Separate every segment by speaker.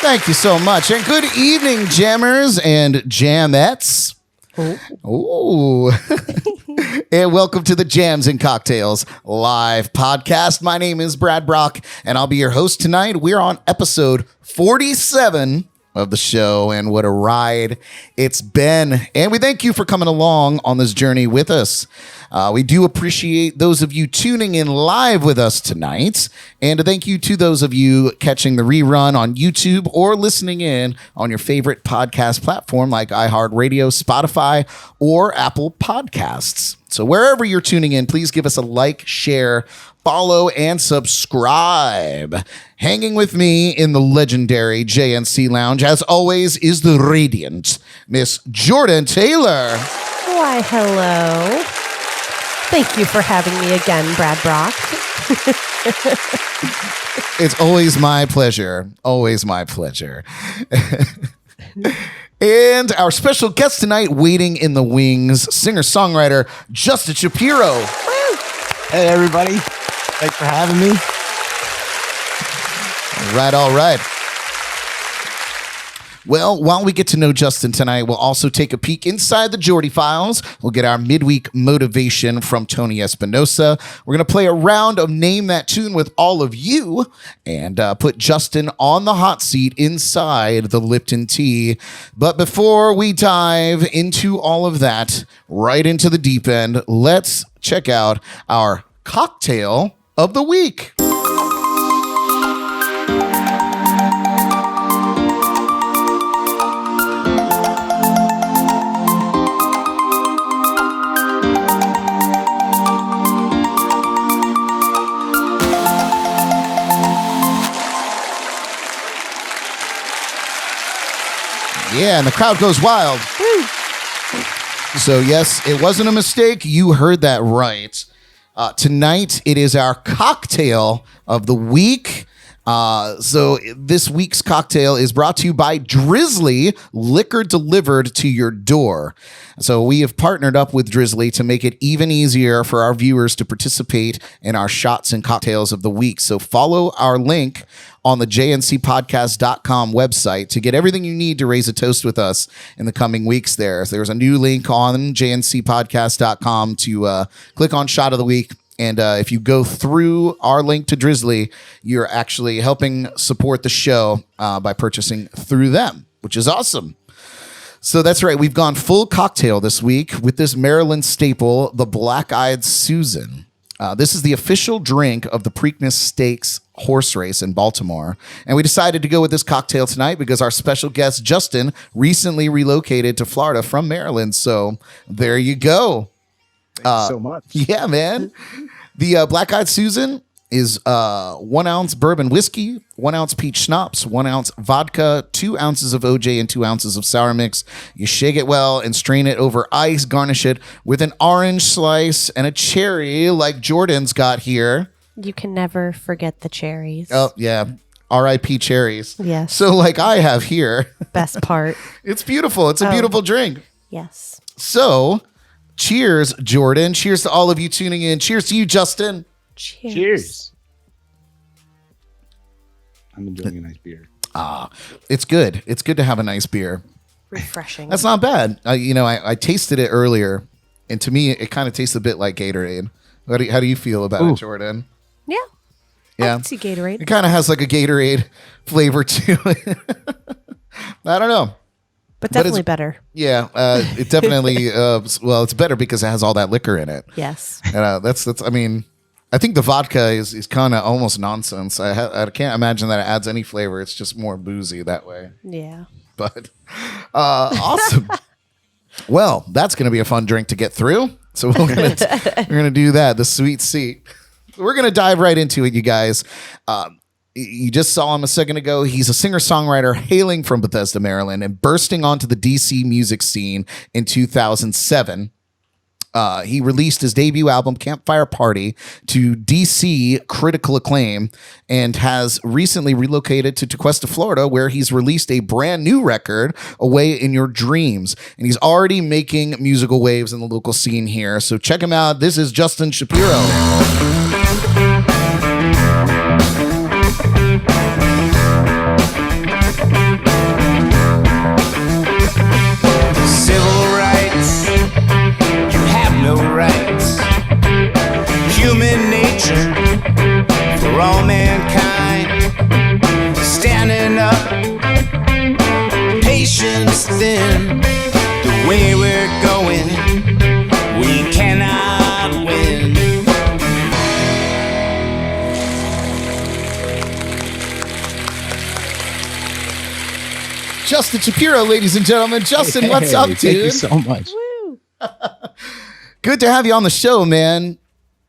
Speaker 1: Thank you so much. And good evening, jammers and jamettes. Ooh. And welcome to the Jams and Cocktails live podcast. My name is Brad Brock, and I'll be your host tonight. We're on episode 47 of the show, and what a ride it's been. And we thank you for coming along on this journey with us. We do appreciate those of you tuning in live with us tonight, and thank you to those of you catching the rerun on YouTube or listening in on your favorite podcast platform like iHeartRadio, Spotify, or Apple Podcasts. So wherever you're tuning in, please give us a like, share, follow, and subscribe. Hanging with me in the legendary JNC Lounge, as always, is the radiant Miss Jordan Taylor.
Speaker 2: Why, hello. Thank you for having me again, Brad Brock.
Speaker 1: It's always my pleasure. Always my pleasure. And our special guest tonight, waiting in the wings, singer-songwriter Justin Shapiro.
Speaker 3: Hey, everybody. Thanks for having me.
Speaker 1: All right. Well, while we get to know Justin tonight, we'll also take a peek inside the Jordy Files. We'll get our midweek motivation from Tony Espinosa. We're going to play a round of Name That Tune with all of you and put Justin on the hot seat inside the Lipton Tea. But before we dive into all of that, right into the deep end, let's check out our cocktail of the week. Yeah, and the crowd goes wild. Woo. So, yes, it wasn't a mistake. You heard that right. Tonight, it is our cocktail of the week. So this week's cocktail is brought to you by Drizzly, liquor delivered to your door. So we have partnered up with Drizzly to make it even easier for our viewers to participate in our shots and cocktails of the week. So follow our link on the jncpodcast.com website to get everything you need to raise a toast with us in the coming weeks there. So there's a new link on jncpodcast.com to click on Shot of the Week. And if you go through our link to Drizzly, you're actually helping support the show by purchasing through them, which is awesome. So that's right. We've gone full cocktail this week with this Maryland staple, the Black-Eyed Susan. This is the official drink of the Preakness Stakes horse race in Baltimore. And we decided to go with this cocktail tonight because our special guest, Justin, recently relocated to Florida from Maryland. So there you go.
Speaker 3: Thanks so much.
Speaker 1: Yeah, man. The Black-Eyed Susan is 1 ounce bourbon whiskey, 1 ounce peach schnapps, 1 ounce vodka, 2 ounces of OJ, and 2 ounces of sour mix. You shake it well and strain it over ice. Garnish it with an orange slice and a cherry like Jordan's got here.
Speaker 2: You can never forget the cherries.
Speaker 1: Oh, yeah. R.I.P. cherries.
Speaker 2: Yes.
Speaker 1: So like I have here.
Speaker 2: Best part.
Speaker 1: It's beautiful. It's a beautiful drink.
Speaker 2: Yes.
Speaker 1: So cheers, Jordan. Cheers to all of you tuning in. Cheers to you, Justin.
Speaker 3: Cheers. I'm enjoying a nice beer.
Speaker 1: It's good. It's good to have a nice beer.
Speaker 2: Refreshing.
Speaker 1: That's not bad. I tasted it earlier, and to me, it kind of tastes a bit like Gatorade. How do you feel about it, Jordan?
Speaker 2: Yeah.
Speaker 1: Yeah.
Speaker 2: I can see Gatorade.
Speaker 1: It kind of has like a Gatorade flavor to it. I don't know.
Speaker 2: But definitely better.
Speaker 1: Yeah, it definitely. It's better because it has all that liquor in it.
Speaker 2: Yes.
Speaker 1: And that's. I mean, I think the vodka is kind of almost nonsense. I can't imagine that it adds any flavor. It's just more boozy that way.
Speaker 2: Yeah.
Speaker 1: But awesome. Well, that's going to be a fun drink to get through. So we're gonna do that. The sweet seat. We're gonna dive right into it, you guys. You just saw him a second ago. He's a singer-songwriter hailing from Bethesda, Maryland, and bursting onto the DC music scene in 2007. He released his debut album, Campfire Party, to DC critical acclaim, and has recently relocated to Tequesta, Florida, where he's released a brand new record, Away in Your Dreams. And he's already making musical waves in the local scene here. So check him out. This is Justin Shapiro.
Speaker 4: Justin, the way we're going, we cannot win.
Speaker 1: Justin Shapiro, ladies and gentlemen. Justin, what's up, dude?
Speaker 3: Thank you so much.
Speaker 1: Good to have you on the show, man.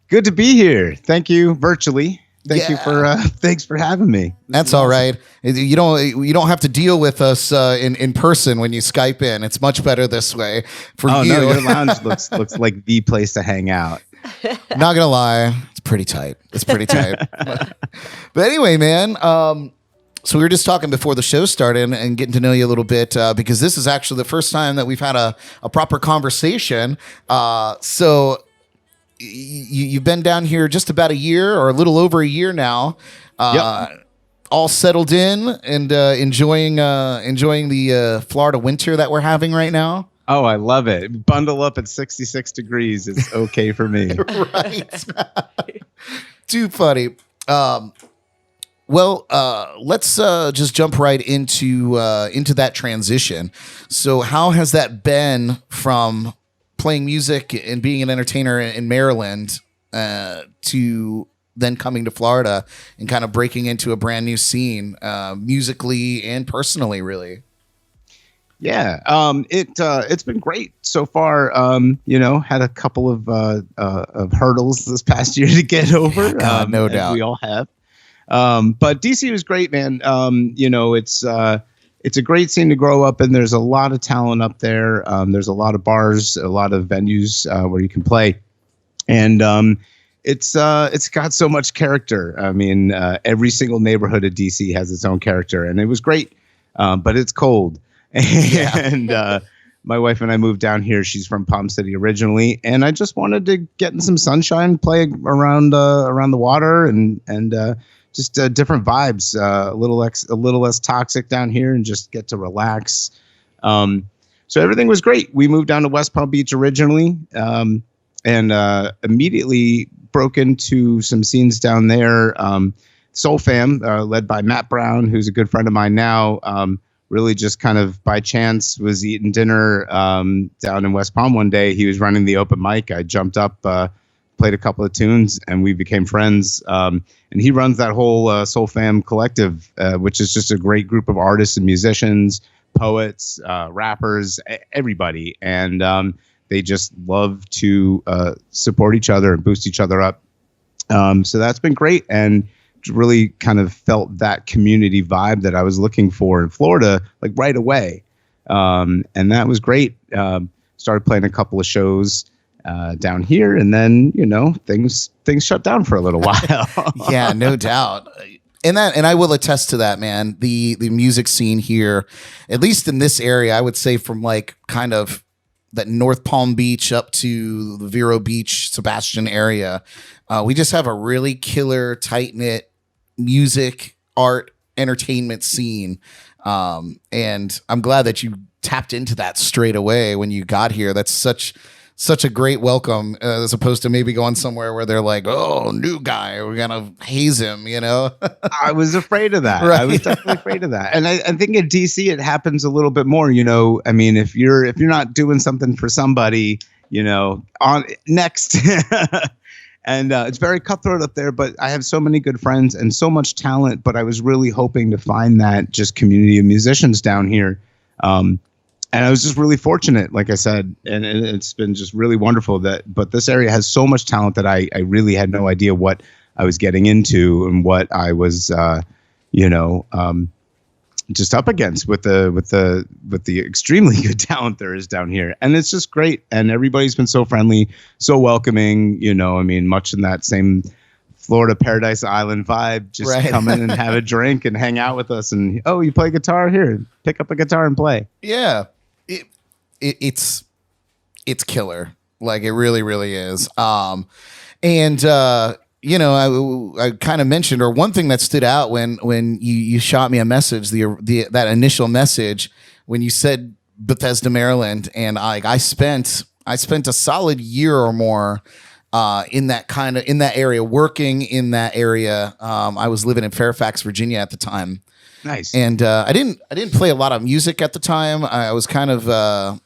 Speaker 3: Good to be here. Thank you virtually. Thanks for having me.
Speaker 1: That's all right. You don't have to deal with us in person when you Skype in. It's much better this way for you.
Speaker 3: No, your lounge looks like the place to hang out.
Speaker 1: Not gonna lie, it's pretty tight. But anyway, man. So we were just talking before the show started and getting to know you a little bit because this is actually the first time that we've had a proper conversation. So you've been down here just about a year or a little over a year now.
Speaker 3: Yep.
Speaker 1: All settled in and enjoying the Florida winter that we're having right now.
Speaker 3: Oh, I love it. Bundle up at 66 degrees. It's okay for me.
Speaker 1: Right. Too funny. Well, let's just jump right into that transition. So how has that been from playing music and being an entertainer in Maryland to then coming to Florida and kind of breaking into a brand new scene musically and personally, really?
Speaker 3: Yeah, it's been great so far. Had a couple of hurdles this past year to get over.
Speaker 1: God, no doubt.
Speaker 3: We all have. But DC was great, man. It's a great scene to grow up in. There's a lot of talent up there. There's a lot of bars, a lot of venues where you can play, and it's got so much character. I mean, every single neighborhood of DC has its own character, and it was great. But it's cold, and my wife and I moved down here. She's from Palm City originally, and I just wanted to get in some sunshine, play around the water, and just different vibes, a little less toxic down here, and just get to relax. So everything was great. We moved down to West Palm Beach originally, and immediately broke into some scenes down there. Soul Fam, led by Matt Brown, who's a good friend of mine now. Really just kind of by chance was eating dinner down in West Palm one day. He was running the open mic. I jumped up, played a couple of tunes, and we became friends. And he runs that whole Soul Fam collective, which is just a great group of artists and musicians, poets, rappers, everybody. And they just love to support each other and boost each other up. So that's been great. And really kind of felt that community vibe that I was looking for in Florida, like right away. And that was great. Started playing a couple of shows down here, and then, things shut down for a little while.
Speaker 1: Yeah, no doubt. And I will attest to that, man. The music scene here, at least in this area, I would say from like kind of that North Palm Beach up to the Vero Beach, Sebastian area, we just have a really killer, tight-knit music, art, entertainment scene. And I'm glad that you tapped into that straight away when you got here. That's such a great welcome, as opposed to maybe going somewhere where they're like, "Oh, new guy, we're gonna haze him,"
Speaker 3: I was afraid of that.
Speaker 1: Right.
Speaker 3: I was definitely afraid of that. And I think in DC it happens a little bit more. I mean, if you're not doing something for somebody, on next. And it's very cutthroat up there, but I have so many good friends and so much talent. But I was really hoping to find that just community of musicians down here. And I was just really fortunate, like I said, and it's been just really wonderful but this area has so much talent that I really had no idea what I was getting into and what I was, just up against with the extremely good talent there is down here. And it's just great. And everybody's been so friendly, so welcoming, much in that same Florida Paradise Island vibe, just
Speaker 1: right.
Speaker 3: Come in and have a drink and hang out with us. And, oh, you play guitar? Here, pick up a guitar and play.
Speaker 1: Yeah. It's killer. Like, it really, really is. I kind of mentioned, or one thing that stood out when you shot me a message, that initial message when you said Bethesda, Maryland, and I spent a solid year or more in that area, working in that area. I was living in Fairfax, Virginia at the time,
Speaker 3: Nice.
Speaker 1: And I didn't play a lot of music at the time. I was kind of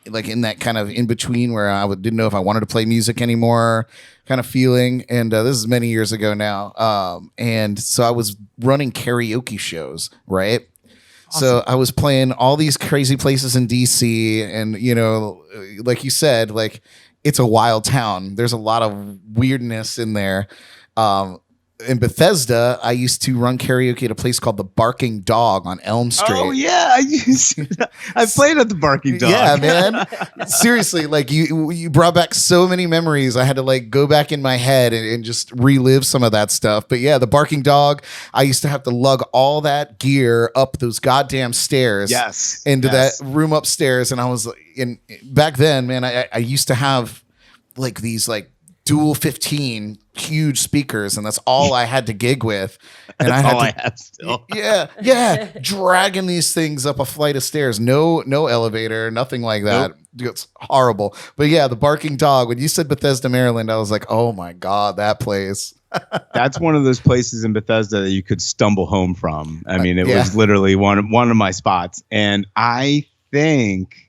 Speaker 1: like in that kind of in between where didn't know if I wanted to play music anymore kind of feeling. And this is many years ago now. And so I was running karaoke shows, right? Awesome. So I was playing all these crazy places in DC, and like you said, like it's a wild town. There's a lot of weirdness in there. In Bethesda, I used to run karaoke at a place called the Barking Dog on Elm Street.
Speaker 3: Oh yeah, I played at the Barking Dog.
Speaker 1: Yeah, man. Seriously, like you brought back so many memories. I had to like go back in my head and just relive some of that stuff. But yeah, the Barking Dog, I used to have to lug all that gear up those goddamn stairs.
Speaker 3: Yes.
Speaker 1: Into that room upstairs, and I was back then, man. I used to have like these like dual 15 huge speakers, and that's all I had to gig with. And
Speaker 3: that's
Speaker 1: I had
Speaker 3: still.
Speaker 1: Yeah, dragging these things up a flight of stairs. No elevator, nothing like that. Nope. It's horrible. But yeah, the Barking Dog. When you said Bethesda, Maryland, I was like, oh my god, that place.
Speaker 3: That's one of those places in Bethesda that you could stumble home from. I mean, it was literally one of my spots, and I think.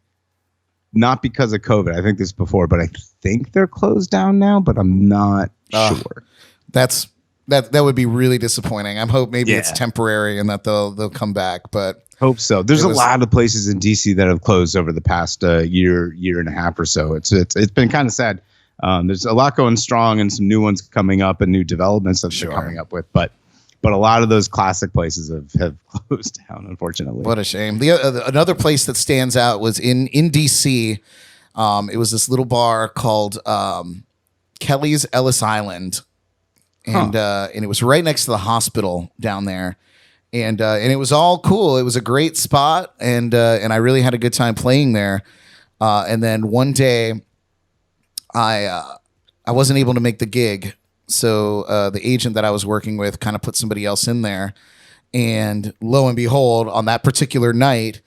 Speaker 3: Not because of COVID. I think this before, but I think they're closed down now, but I'm not sure.
Speaker 1: That would be really disappointing. I'm hope maybe it's temporary and that they'll come back, but
Speaker 3: hope so. There's a lot of places in DC that have closed over the past year and a half or so. It's been kind of sad. There's a lot going strong and some new ones coming up and new developments that they're coming up with, but a lot of those classic places have closed down, unfortunately.
Speaker 1: What a shame. Another place that stands out was in DC. It was this little bar called Kelly's Ellis Island, and it was right next to the hospital down there, and it was all cool. It was a great spot, and I really had a good time playing there. And then one day, I wasn't able to make the gig. So the agent that I was working with kind of put somebody else in there. And lo and behold, on that particular night,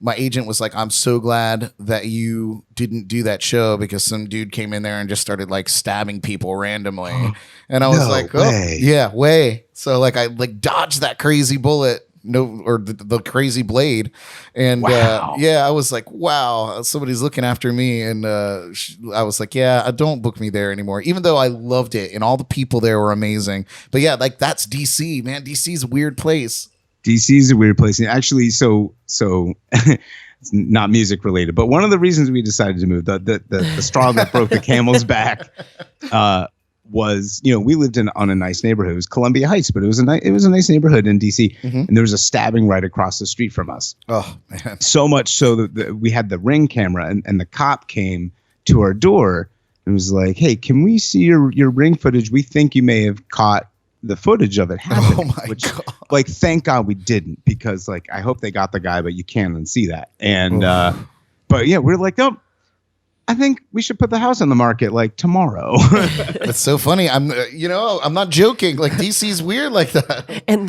Speaker 1: my agent was like, I'm so glad that you didn't do that show because some dude came in there and just started like stabbing people randomly. And I was like, oh, yeah, way. So like I like dodged that crazy bullet. Or the crazy blade. And I was like, wow, somebody's looking after me. And I was like, yeah, don't book me there anymore, even though I loved it and all the people there were amazing. But yeah, like that's DC, man. DC's a weird place.
Speaker 3: DC's a weird place. And actually, so it's not music related, but one of the reasons we decided to move, the straw that broke the camel's back, was, we lived on a nice neighborhood. It was Columbia Heights, but it was a nice neighborhood in DC. Mm-hmm. And there was a stabbing right across the street from us. Oh man. So much so that we had the Ring camera, and the cop came to our door and was like, hey, can we see your Ring footage? We think you may have caught the footage of it happening. Oh my God. Like, thank God we didn't, because like, I hope they got the guy, but you can't unsee that. And, but yeah, we're like, nope. I think we should put the house on the market like tomorrow.
Speaker 1: That's so funny. I'm not joking. Like DC's weird like that.
Speaker 2: And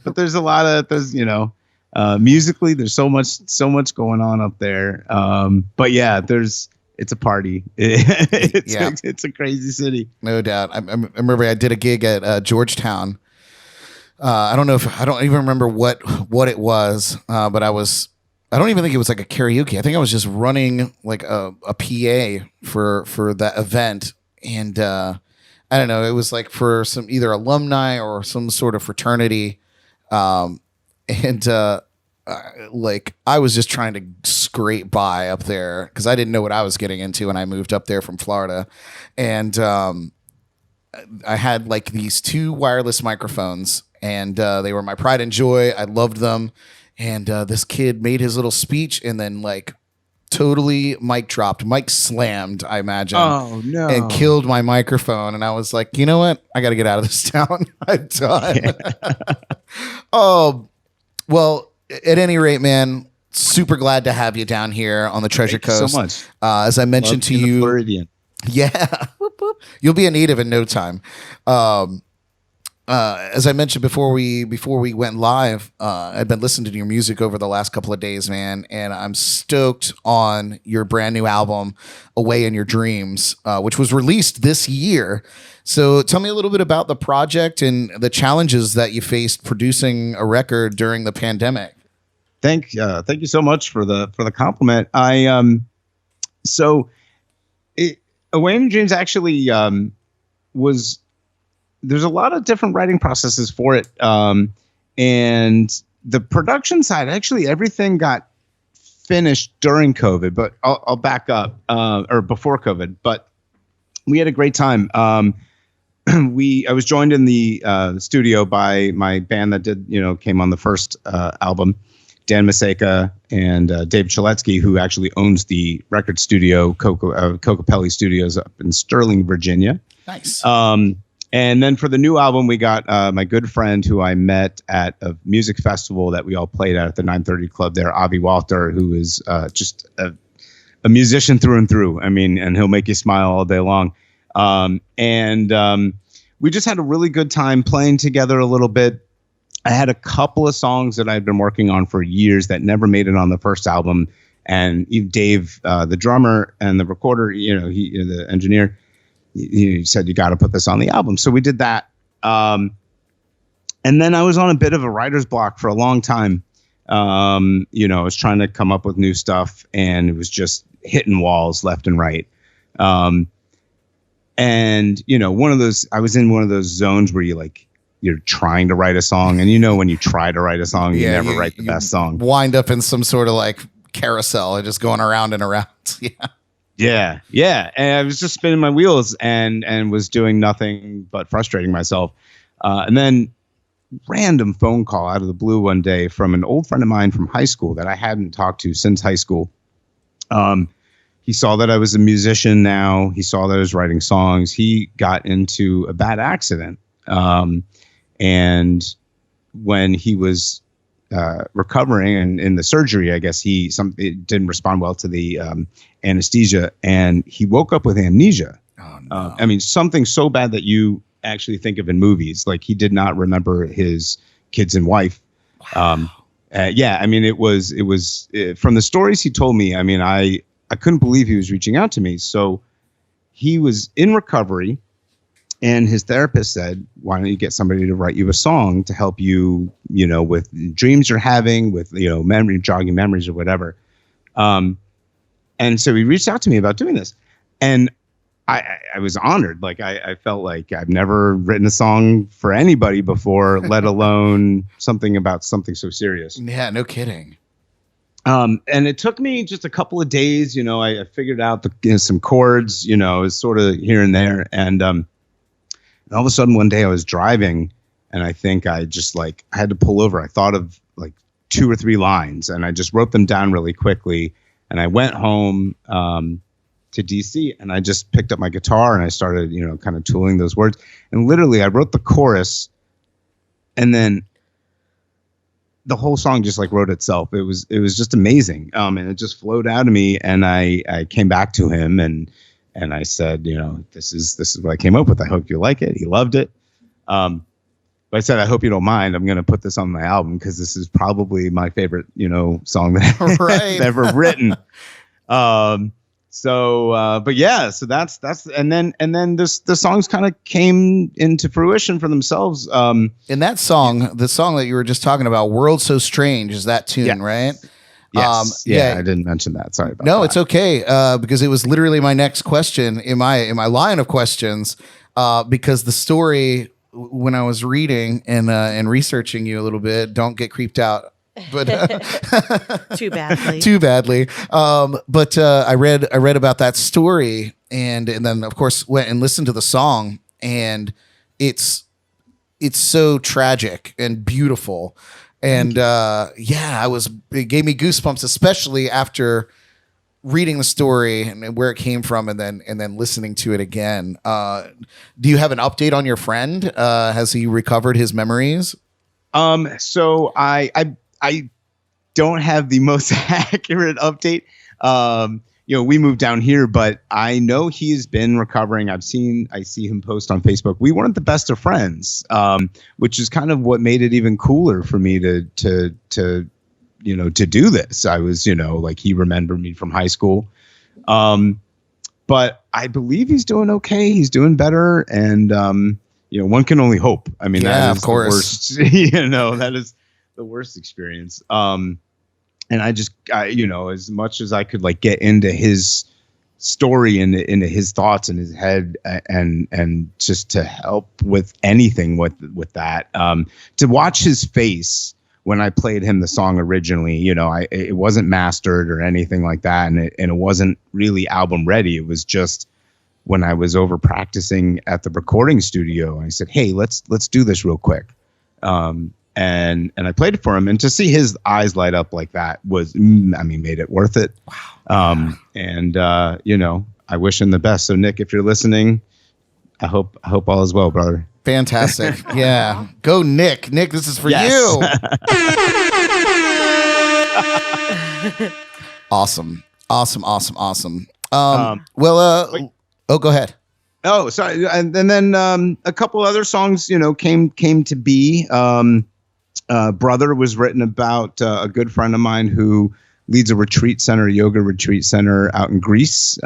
Speaker 3: but there's a lot of, musically, there's so much going on up there. But yeah, it's a party. It's a crazy city.
Speaker 1: No doubt. I remember I did a gig at Georgetown. I don't even remember what it was, but I don't even think it was like a karaoke. I think I was just running like a PA for that event. And I don't know, it was like for some either alumni or some sort of fraternity. Like I was just trying to scrape by up there because I didn't know what I was getting into when I moved up there from Florida. And I had like these 2 wireless microphones, and they were my pride and joy. I loved them. And this kid made his little speech and then like totally mic slammed, I imagine.
Speaker 3: Oh, no.
Speaker 1: And killed my microphone. And I was like, you know what? I got to get out of this town. I'm done. Yeah. Oh, well, at any rate, man, super glad to have you down here on the Treasure Coast.
Speaker 3: Thank you so much.
Speaker 1: As I mentioned to you.
Speaker 3: Floridian.
Speaker 1: Yeah. Whoop, whoop. You'll be a native in no time. as I mentioned before we went live, I've been listening to your music over the last couple of days, man, and I'm stoked on your brand new album, Away in Your Dreams, which was released this year. So tell me a little bit about the project and the challenges that you faced producing a record during the pandemic.
Speaker 3: Thank you so much for the compliment. Away in Your Dreams actually was. There's a lot of different writing processes for it. And the production side, actually, everything got finished during COVID, but I'll back up, or before COVID, but we had a great time. I was joined in the studio by my band that came on the first album, Dan Maseka and Dave Chaletsky, who actually owns the record studio, Cocopelli Studios up in Sterling, Virginia.
Speaker 1: Nice.
Speaker 3: And then for the new album, we got my good friend who I met at a music festival that we all played at the 930 Club there, Avi Walter, who is just a musician through and through. I mean, and he'll make you smile all day long. We just had a really good time playing together a little bit. I had a couple of songs that I'd been working on for years that never made it on the first album. And Dave, the drummer and the recorder, the engineer, he said, you got to put this on the album. So we did that. And then I was on a bit of a writer's block for a long time. I was trying to come up with new stuff and it was just hitting walls left and right. I was in one of those zones where you're trying to write a song and when you try to write a song, you never write the best song.
Speaker 1: Wind up in some sort of carousel and just going around and around. Yeah.
Speaker 3: Yeah. And I was just spinning my wheels and was doing nothing but frustrating myself. And then random phone call out of the blue one day from an old friend of mine from high school that I hadn't talked to since high school. He saw that I was a musician now. He saw that I was writing songs. He got into a bad accident. And when he was recovering and in the surgery, I guess it didn't respond well to the anesthesia, and he woke up with amnesia.
Speaker 1: Oh, no.
Speaker 3: Something so bad that you actually think of in movies. Like he did not remember his kids and wife.
Speaker 1: Wow.
Speaker 3: It was from the stories he told me. I couldn't believe he was reaching out to me. So he was in recovery. And his therapist said, why don't you get somebody to write you a song to help you, with dreams you're having, with, jogging memories or whatever. And so he reached out to me about doing this. And I was honored. I felt like I've never written a song for anybody before, let alone something about something so serious.
Speaker 1: Yeah, no kidding.
Speaker 3: And it took me just a couple of days. I figured out some chords, sort of here and there. And all of a sudden one day I was driving and I think I just I had to pull over. I thought of 2 or 3 lines and I just wrote them down really quickly. And I went home to DC and I just picked up my guitar and I started, kind of tooling those words. And literally I wrote the chorus and then the whole song just wrote itself. It was just amazing. And it just flowed out of me. And I came back to him and I said, this is what I came up with. I hope you like it. He loved it. But I said, I hope you don't mind. I'm going to put this on my album because this is probably my favorite, song that I've ever written. So that's, and then the songs kind of came into fruition for themselves.
Speaker 1: In that song, the song that you were just talking about, World So Strange, is that tune, right?
Speaker 3: Yes. I didn't mention that. Sorry about that.
Speaker 1: No, it's okay. Because it was literally my next question in my line of questions. Because the story, when I was reading and researching you a little bit, don't get creeped out, but
Speaker 2: too badly.
Speaker 1: Too badly. But I read about that story, and then of course went and listened to the song, and it's so tragic and beautiful. And it gave me goosebumps, especially after reading the story and where it came from, and then listening to it again. Do you have an update on your friend? Has he recovered his memories?
Speaker 3: So I don't have the most accurate update. we moved down here, but I know he's been recovering. I see him post on Facebook. We weren't the best of friends, which is kind of what made it even cooler for me to do this. I was, like, he remembered me from high school. But I believe he's doing okay. He's doing better. And, one can only hope. I mean, that is of course. The worst, that is the worst experience. And I as much as I could, like, get into his story and into his thoughts in his head and just to help with anything with that, to watch his face when I played him the song originally, it wasn't mastered or anything like that. And it wasn't really album ready. It was just when I was over practicing at the recording studio, I said, hey, let's do this real quick. And I played it for him, and to see his eyes light up like that made it worth it. Wow. I wish him the best. So Nick, if you're listening, I hope all is well, brother.
Speaker 1: Fantastic. Yeah. Go, Nick. Nick, this is for you. Awesome. Go ahead.
Speaker 3: Oh, sorry. And then a couple other songs, came to be. Brother was written about a good friend of mine who leads a yoga retreat center out in Greece.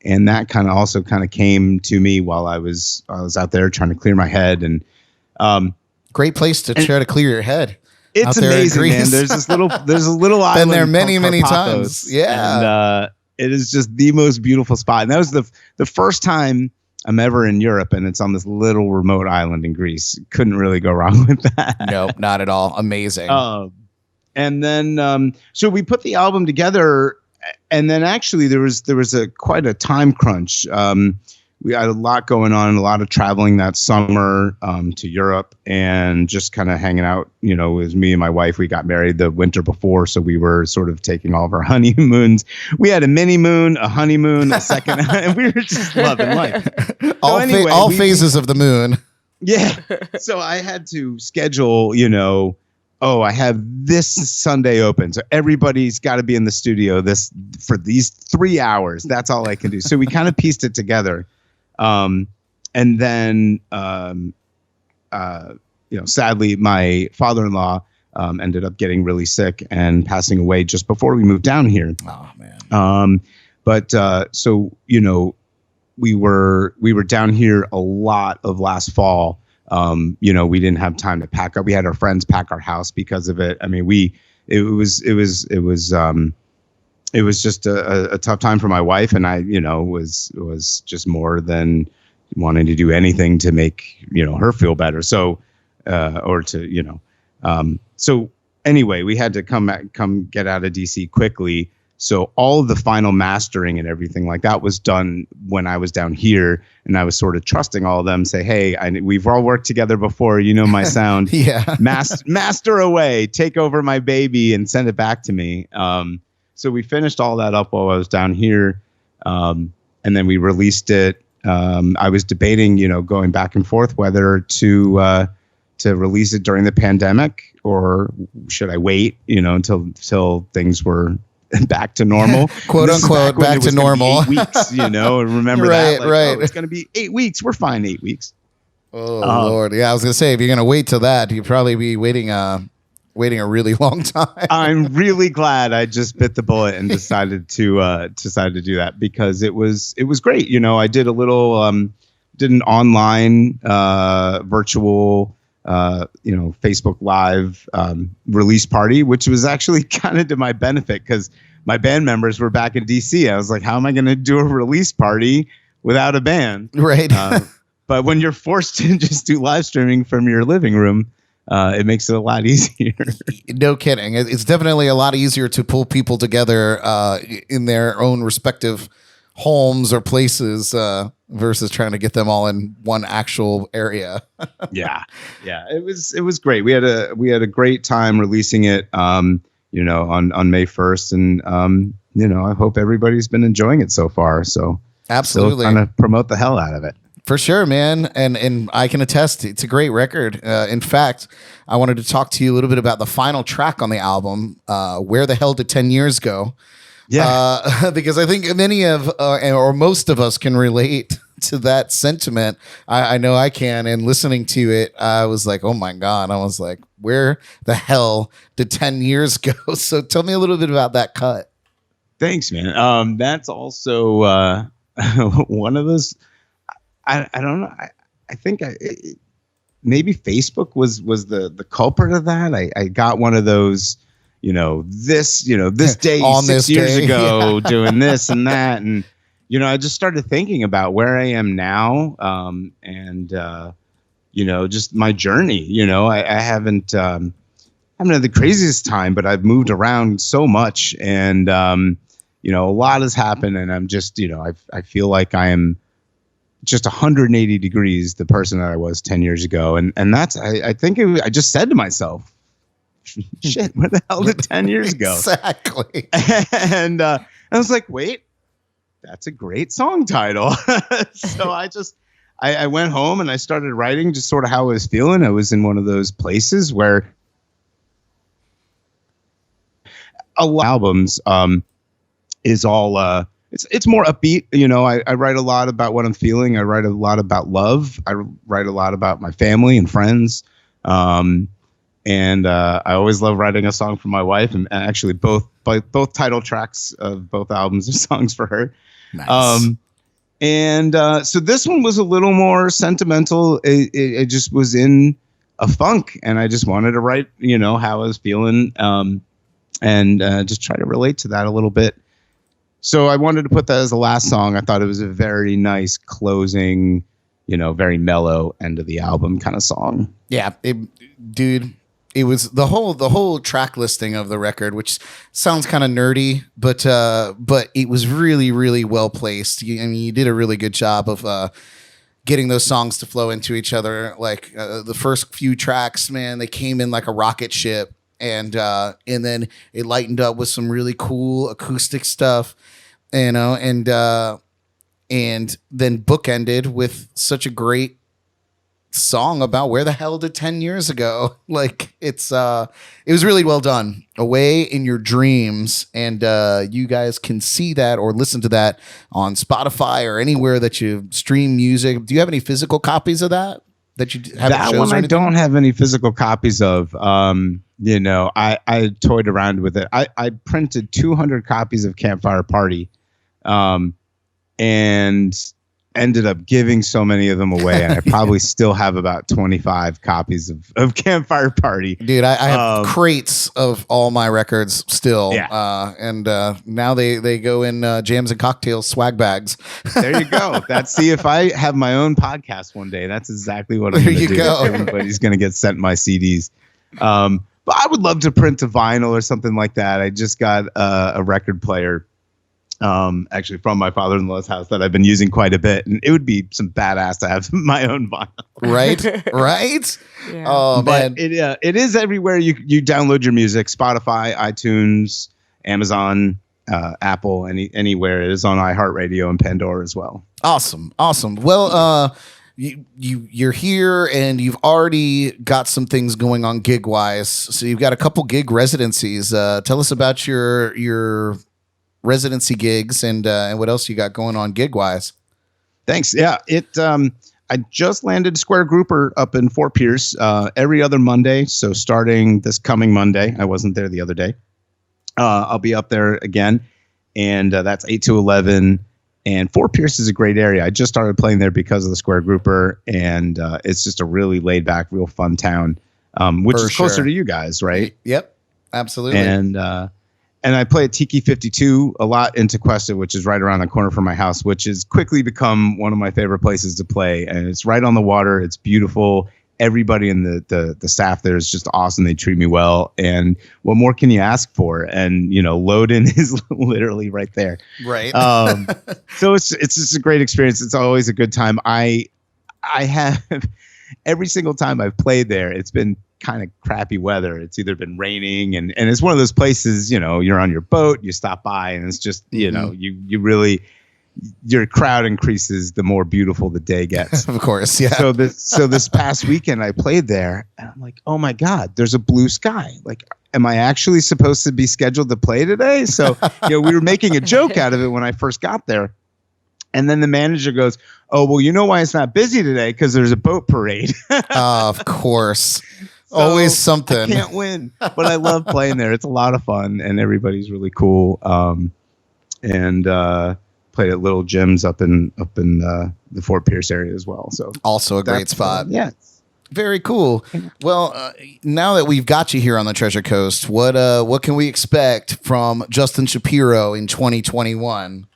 Speaker 3: And that kind of came to me while I was out there trying to clear my head. And
Speaker 1: great place to try to clear your head.
Speaker 3: It's amazing, man. There's a little island.
Speaker 1: Been there many times. Yeah.
Speaker 3: And it is just the most beautiful spot. And that was the first time I'm ever in Europe, and it's on this little remote island in Greece. Couldn't really go wrong with that.
Speaker 1: Nope, not at all. Amazing.
Speaker 3: And then so we put the album together. And then actually there was quite a time crunch. We had a lot going on, a lot of traveling that summer to Europe, and just kind of hanging out. It was me and my wife. We got married the winter before, so we were sort of taking all of our honeymoons. We had a mini moon, a honeymoon, a second, and we were just loving life.
Speaker 1: All phases of the moon.
Speaker 3: Yeah. So I had to schedule, I have this Sunday open, so everybody's got to be in the studio for these 3 hours. That's all I can do. So we kind of pieced it together. And then, sadly, my father-in-law ended up getting really sick and passing away just before we moved down here.
Speaker 1: Oh, man.
Speaker 3: So we were down here a lot of last fall. We didn't have time to pack up. We had our friends pack our house because of it. I mean, it was just a tough time for my wife, and I, was just more than wanting to do anything to make, her feel better. So, so anyway, we had to come get out of DC quickly. So all of the final mastering and everything like that was done when I was down here, and I was sort of trusting all of them, say, hey, we've all worked together before, my sound.
Speaker 1: Yeah.
Speaker 3: Master away, take over my baby and send it back to me. So we finished all that up while I was down here. And then we released it. I was debating, going back and forth whether to release it during the pandemic or should I wait, until things were back to normal,
Speaker 1: quote unquote, back to normal.
Speaker 3: 8 weeks, and remember
Speaker 1: right,
Speaker 3: that. Like,
Speaker 1: right.
Speaker 3: It's going to be 8 weeks. We're fine. 8 weeks.
Speaker 1: Oh Lord. Yeah. I was going to say, if you're going to wait till that, you'd probably be waiting a really long time.
Speaker 3: I'm really glad I just bit the bullet and decided to do that, because it was great. I did a little, did an online, virtual, Facebook Live release party, which was actually kind of to my benefit because my band members were back in DC. I was like, how am I going to do a release party without a band?
Speaker 1: Right.
Speaker 3: But when you're forced to just do live streaming from your living room, it makes it a lot easier.
Speaker 1: No kidding. It's definitely a lot easier to pull people together in their own respective homes or places versus trying to get them all in one actual area.
Speaker 3: Yeah. It was great. We had a great time releasing it, on May 1st, and I hope everybody's been enjoying it so far. So
Speaker 1: absolutely,
Speaker 3: trying to promote the hell out of it.
Speaker 1: For sure, man. And I can attest, it's a great record. In fact, I wanted to talk to you a little bit about the final track on the album, Where the Hell Did 10 Years Go?
Speaker 3: Yeah.
Speaker 1: Because I think many of or most of us can relate to that sentiment. I know I can. And listening to it, I was like, oh my God. I was like, where the hell did 10 years go? So tell me a little bit about that cut.
Speaker 3: Thanks, man. That's also one of those. I don't know. I think maybe Facebook was the culprit of that. I got one of those, this day
Speaker 1: On
Speaker 3: 6
Speaker 1: this
Speaker 3: years
Speaker 1: day,
Speaker 3: ago doing this and that. And, I just started thinking about where I am now. And just my journey, I haven't had the craziest time, but I've moved around so much and, a lot has happened and I'm just, I feel like I am just 180 degrees the person that I was 10 years ago. And that's, I think I just said to myself, shit, where the hell did 10 years go?
Speaker 1: Exactly.
Speaker 3: And I was like, wait, that's a great song title. So I went home and I started writing just sort of how I was feeling. I was in one of those places where a lot of albums is all it's more upbeat. I write a lot about what I'm feeling. I write a lot about love. I write a lot about my family and friends. And I always love writing a song for my wife, and actually both title tracks of both albums are songs for her.
Speaker 1: Nice.
Speaker 3: So this one was a little more sentimental. It just was in a funk, and I just wanted to write, how I was feeling, and just try to relate to that a little bit. So I wanted to put that as the last song. I thought it was a very nice closing, very mellow end of the album kind of song.
Speaker 1: Yeah, dude. It was the whole track listing of the record, which sounds kind of nerdy, but it was really, really well placed. You did a really good job of getting those songs to flow into each other. Like the first few tracks, man, they came in like a rocket ship, and then it lightened up with some really cool acoustic stuff, and then bookended with such a great song about where the hell did 10 years ago. Like it was really well done. Away in Your Dreams, and you guys can see that or listen to that on Spotify or anywhere that you stream music. Do you have any physical copies of that you have?
Speaker 3: That one I don't have any physical copies of. I toyed around with it. I printed 200 copies of Campfire Party, and ended up giving so many of them away, and I probably still have about 25 copies of Campfire Party.
Speaker 1: Dude, I have crates of all my records still.
Speaker 3: Yeah.
Speaker 1: And now they go in jams and cocktails swag bags.
Speaker 3: There you go. See, if I have my own podcast one day, that's exactly what I'm going to do.
Speaker 1: Go.
Speaker 3: Everybody's going to get sent my CDs. But I would love to print a vinyl or something like that. I just got a record player actually from my father-in-law's house that I've been using quite a bit, and it would be some badass to have my own vinyl.
Speaker 1: Right.
Speaker 2: Yeah.
Speaker 1: Oh,
Speaker 3: But
Speaker 1: man.
Speaker 3: it is everywhere you download your music: Spotify, iTunes, Amazon, Apple, anywhere. It is on iHeartRadio and Pandora as well.
Speaker 1: Awesome. Well, you're here and you've already got some things going on gig wise. So you've got a couple gig residencies. Tell us about your residency gigs and what else you got going on gig wise.
Speaker 3: Thanks. Yeah, I just landed Square Grouper up in Fort Pierce every other Monday. So starting this coming Monday, I wasn't there the other day. I'll be up there again, and that's 8 to 11. And Fort Pierce is a great area. I just started playing there because of the Square Grouper, and it's just a really laid back, real fun town, which is closer to you guys, right?
Speaker 1: Yep, absolutely.
Speaker 3: And I play at Tiki 52 a lot in Tequesta, which is right around the corner from my house, which has quickly become one of my favorite places to play. And it's right on the water. It's beautiful. Everybody in the staff there is just awesome. They treat me well. And what more can you ask for? And, load-in is literally right there.
Speaker 1: Right.
Speaker 3: So it's just a great experience. It's always a good time. I have every single time I've played there, it's been kind of crappy weather. It's either been raining and it's one of those places, you're on your boat, you stop by, and it's just, you really, your crowd increases the more beautiful the day gets.
Speaker 1: Of course. Yeah.
Speaker 3: So this past weekend I played there, and I'm like, oh my God, there's a blue sky. Like am I actually supposed to be scheduled to play today? So, we were making a joke out of it when I first got there. And then the manager goes, oh, well, you know why it's not busy today? Because there's a boat parade.
Speaker 1: Of course.
Speaker 3: So
Speaker 1: Always something.
Speaker 3: I can't win, but I love playing there. It's a lot of fun, and everybody's really cool. And played at Little Jim's up in the Fort Pierce area as well. So
Speaker 1: also a great spot.
Speaker 3: Yeah.
Speaker 1: Very cool. Well, now that we've got you here on the Treasure Coast, what can we expect from Justin Shapiro in 2021?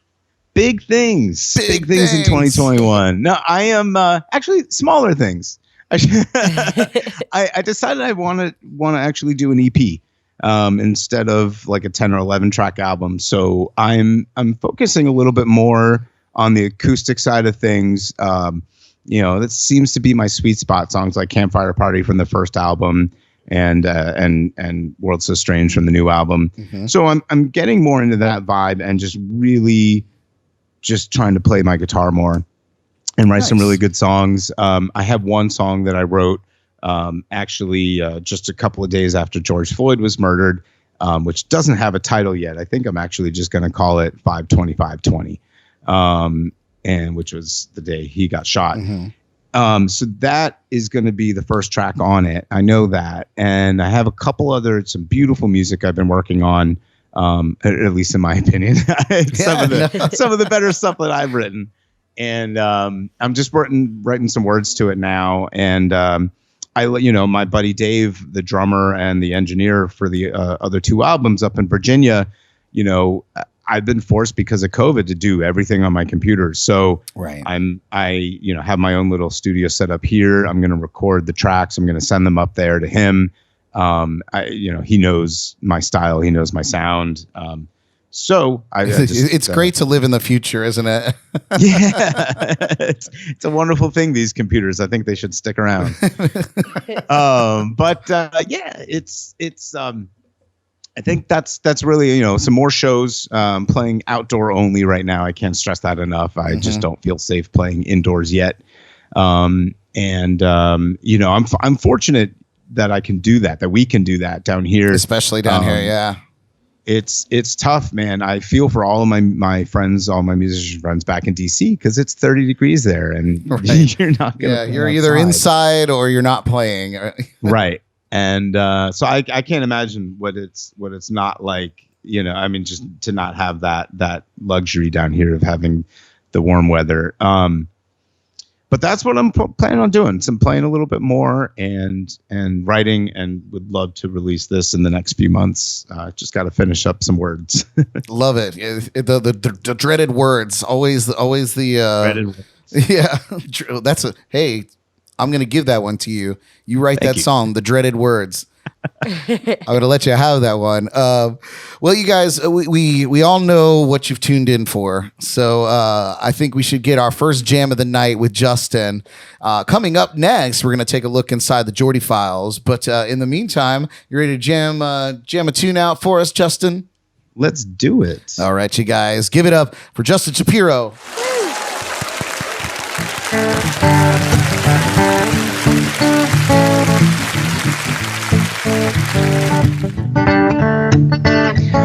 Speaker 3: Big things. Big things in 2021. No, I am actually smaller things. I decided I want to actually do an EP instead of like a 10 or 11 track album. So I'm focusing a little bit more on the acoustic side of things. That seems to be my sweet spot. Songs like Campfire Party from the first album and World So Strange from the new album. Mm-hmm. So I'm getting more into that vibe and just really just trying to play my guitar more and write some really good songs. I have one song that I wrote just a couple of days after George Floyd was murdered, which doesn't have a title yet. I think I'm actually just going to call it 5/25/20, and which was the day he got shot. Mm-hmm. So that is going to be the first track on it. I know that. And I have a couple some beautiful music I've been working on. At least in my opinion, some of the better stuff that I've written, and I'm just writing some words to it now. And my buddy Dave, the drummer and the engineer for the other two albums up in Virginia, I've been forced because of COVID to do everything on my computer. So
Speaker 1: right.
Speaker 3: I have my own little studio set up here. I'm going to record the tracks. I'm going to send them up there to him. He knows my style. He knows my sound.
Speaker 1: It's great to live in the future, isn't it?
Speaker 3: Yeah, it's a wonderful thing. These computers, I think they should stick around. I think that's really, some more shows, playing outdoor only right now. I can't stress that enough. I just don't feel safe playing indoors yet. I'm fortunate that I can do that we can do that down here.
Speaker 1: Especially down here, yeah.
Speaker 3: It's tough, man. I feel for all of my friends, all my musician friends back in DC, because it's 30 degrees there, and you're not gonna. Yeah,
Speaker 1: you're either inside or you're not playing.
Speaker 3: Right, and so I can't imagine what it's not like. Just to not have that luxury down here of having the warm weather. But that's what I'm planning on doing. So I'm playing a little bit more and writing, and would love to release this in the next few months. Just got to finish up some words.
Speaker 1: Love it. The dreaded words. Always the
Speaker 3: dreaded words.
Speaker 1: Yeah. Hey, I'm going to give that one to you. You write that song, The Dreaded Words. I'm going to let you have that one. Well, you guys, we all know what you've tuned in for. So I think we should get our first jam of the night with Justin. Coming up next, we're going to take a look inside the Jordy Files. But in the meantime, you ready to jam a tune out for us, Justin?
Speaker 3: Let's do it.
Speaker 1: All right, you guys. Give it up for Justin Shapiro.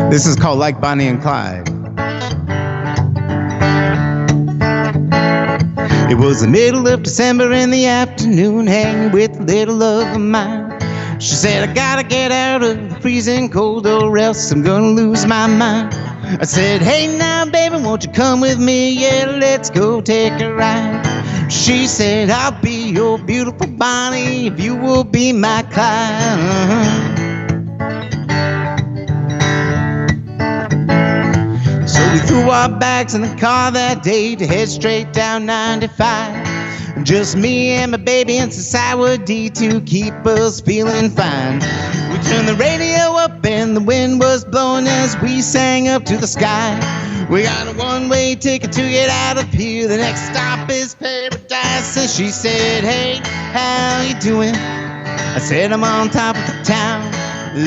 Speaker 3: This is called Like Bonnie and Clyde. It was the middle of December in the afternoon, hanging with a little love of mine. She said, I gotta get out of the freezing cold or else I'm gonna lose my mind. I said, hey now baby, won't you come with me? Yeah, let's go take a ride. She said, I'll be your beautiful Bonnie if you will be my Clyde. So we threw our bags in the car that day to head straight down 95. Just me and my baby and some sour D to keep us feeling fine. We turned the radio up and the wind was blowing as we sang up to the sky. We got a one-way ticket to get out of here. The next stop is paradise. And she said, hey, how you doing? I said, I'm on top of the town.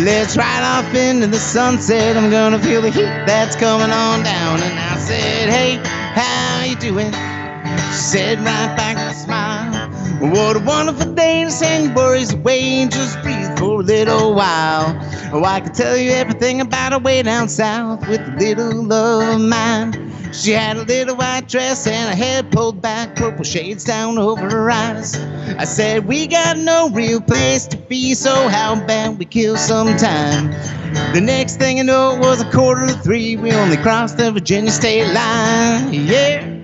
Speaker 3: Let's ride off into the sunset. I'm gonna feel the heat that's coming on down. And I said, hey, how you doing? She said right back with a smile, What a wonderful day to send your worries away and just breathe for a little while. Oh, I can tell you everything about her way down south with a little love of mine. She had a little white dress and her hair pulled back, purple shades down over her eyes. I said, we got no real place to be, so how about we kill some time? The next thing I know, it was 2:45. We only crossed the Virginia state line. Yeah.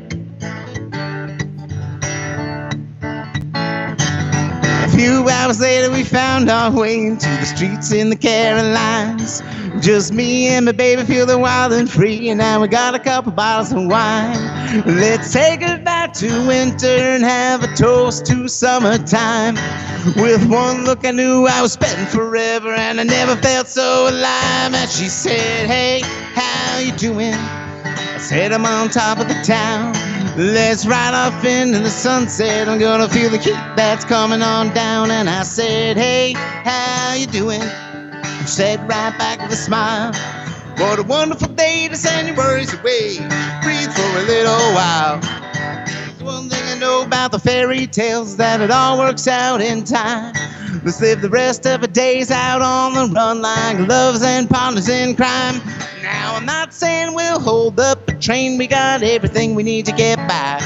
Speaker 3: A few hours later, we found our way into the streets in the Carolinas. Just me and my baby feeling wild and free, and now we got a couple bottles of wine. Let's take it back to winter and have a toast to summertime. With one look I knew I was spending forever, and I never felt so alive. And she said, hey, how you doing? I said, I'm on top of the town. Let's ride off into the sunset. I'm gonna feel the heat that's coming on down. And I said, hey, how you doing? She said right back with a smile, what a wonderful day to send your worries away. Breathe for a little while. There's one thing I know about the fairy tales, that it all works out in time. Let's live the rest of our days out on the run like lovers and partners in crime. Now I'm not saying we'll hold up a train, we got everything we need to get by.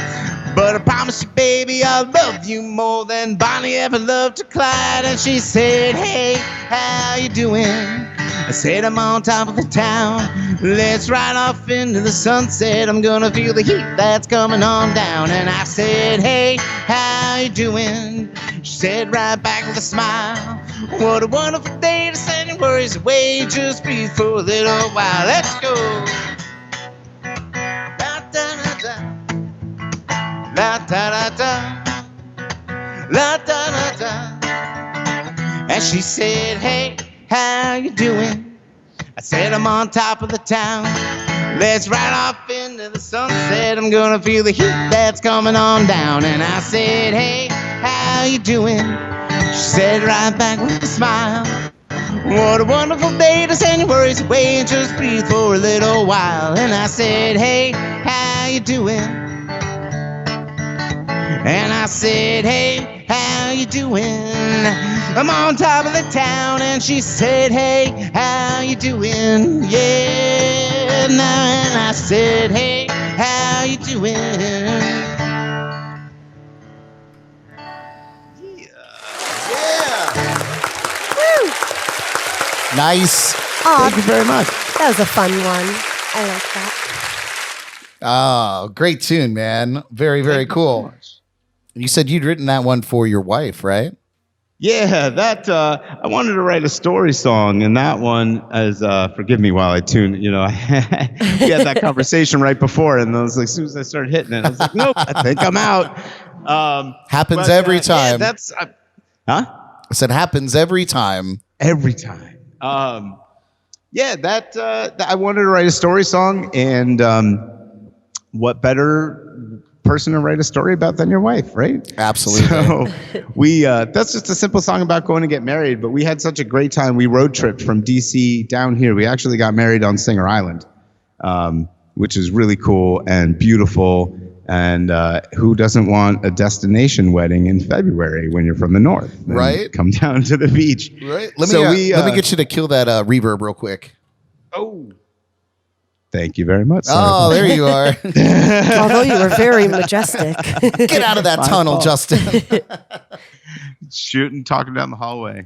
Speaker 3: But I promise you, baby, I'll love you more than Bonnie ever loved to Clyde. And she said, hey, how you doing? I said, I'm on top of the town. Let's ride off into the sunset. I'm gonna feel the heat that's coming on down. And I said, hey, how you doing? She said right back with a smile, what a wonderful day to send your worries away. Just breathe for a little while. Let's go. La da da da, la da da da. And she said, hey, how you doing? I said, I'm on top of the town. Let's ride off into the sunset. I'm gonna feel the heat that's coming on down. And I said, hey, how you doing? She said right back with a smile, what a wonderful day to send your worries away and just breathe for a little while. And I said, hey, how you doing? And I said, hey, how you doing? I'm on top of the town. And she said, hey, how you doing? Yeah, now. And I said, hey, how you doing?
Speaker 1: Yeah. Woo. Nice.
Speaker 2: Aw,
Speaker 3: Thank you very much.
Speaker 2: that was a fun one. I like that.
Speaker 1: Oh, great tune, man. Very, very cool. You said you'd written that one for your wife, right?
Speaker 3: Yeah, that I wanted to write a story song, and that one is forgive me while I tune. You know, we had that conversation right before, and I was like, as soon as I started hitting it, I was like, nope, I think I'm out.
Speaker 1: Happens every time.
Speaker 3: Yeah, that's huh?
Speaker 1: I said happens every time.
Speaker 3: Every time. Yeah, that I wanted to write a story song, and what better person to write a story about than your wife, right?
Speaker 1: Absolutely.
Speaker 3: So we that's just a simple song about going to get married, but we had such a great time. We road tripped from DC down here. We actually got married on Singer Island, which is really cool and beautiful. And who doesn't want a destination wedding in February when you're from the north?
Speaker 1: Right.
Speaker 3: Come down to the beach.
Speaker 1: Right. Let me get you to kill that reverb real quick.
Speaker 3: Oh. Thank you very much.
Speaker 1: Oh, there you are.
Speaker 2: Although you were very majestic.
Speaker 1: Get out of that tunnel,
Speaker 3: fault.
Speaker 1: Justin.
Speaker 3: Shooting, talking down the hallway.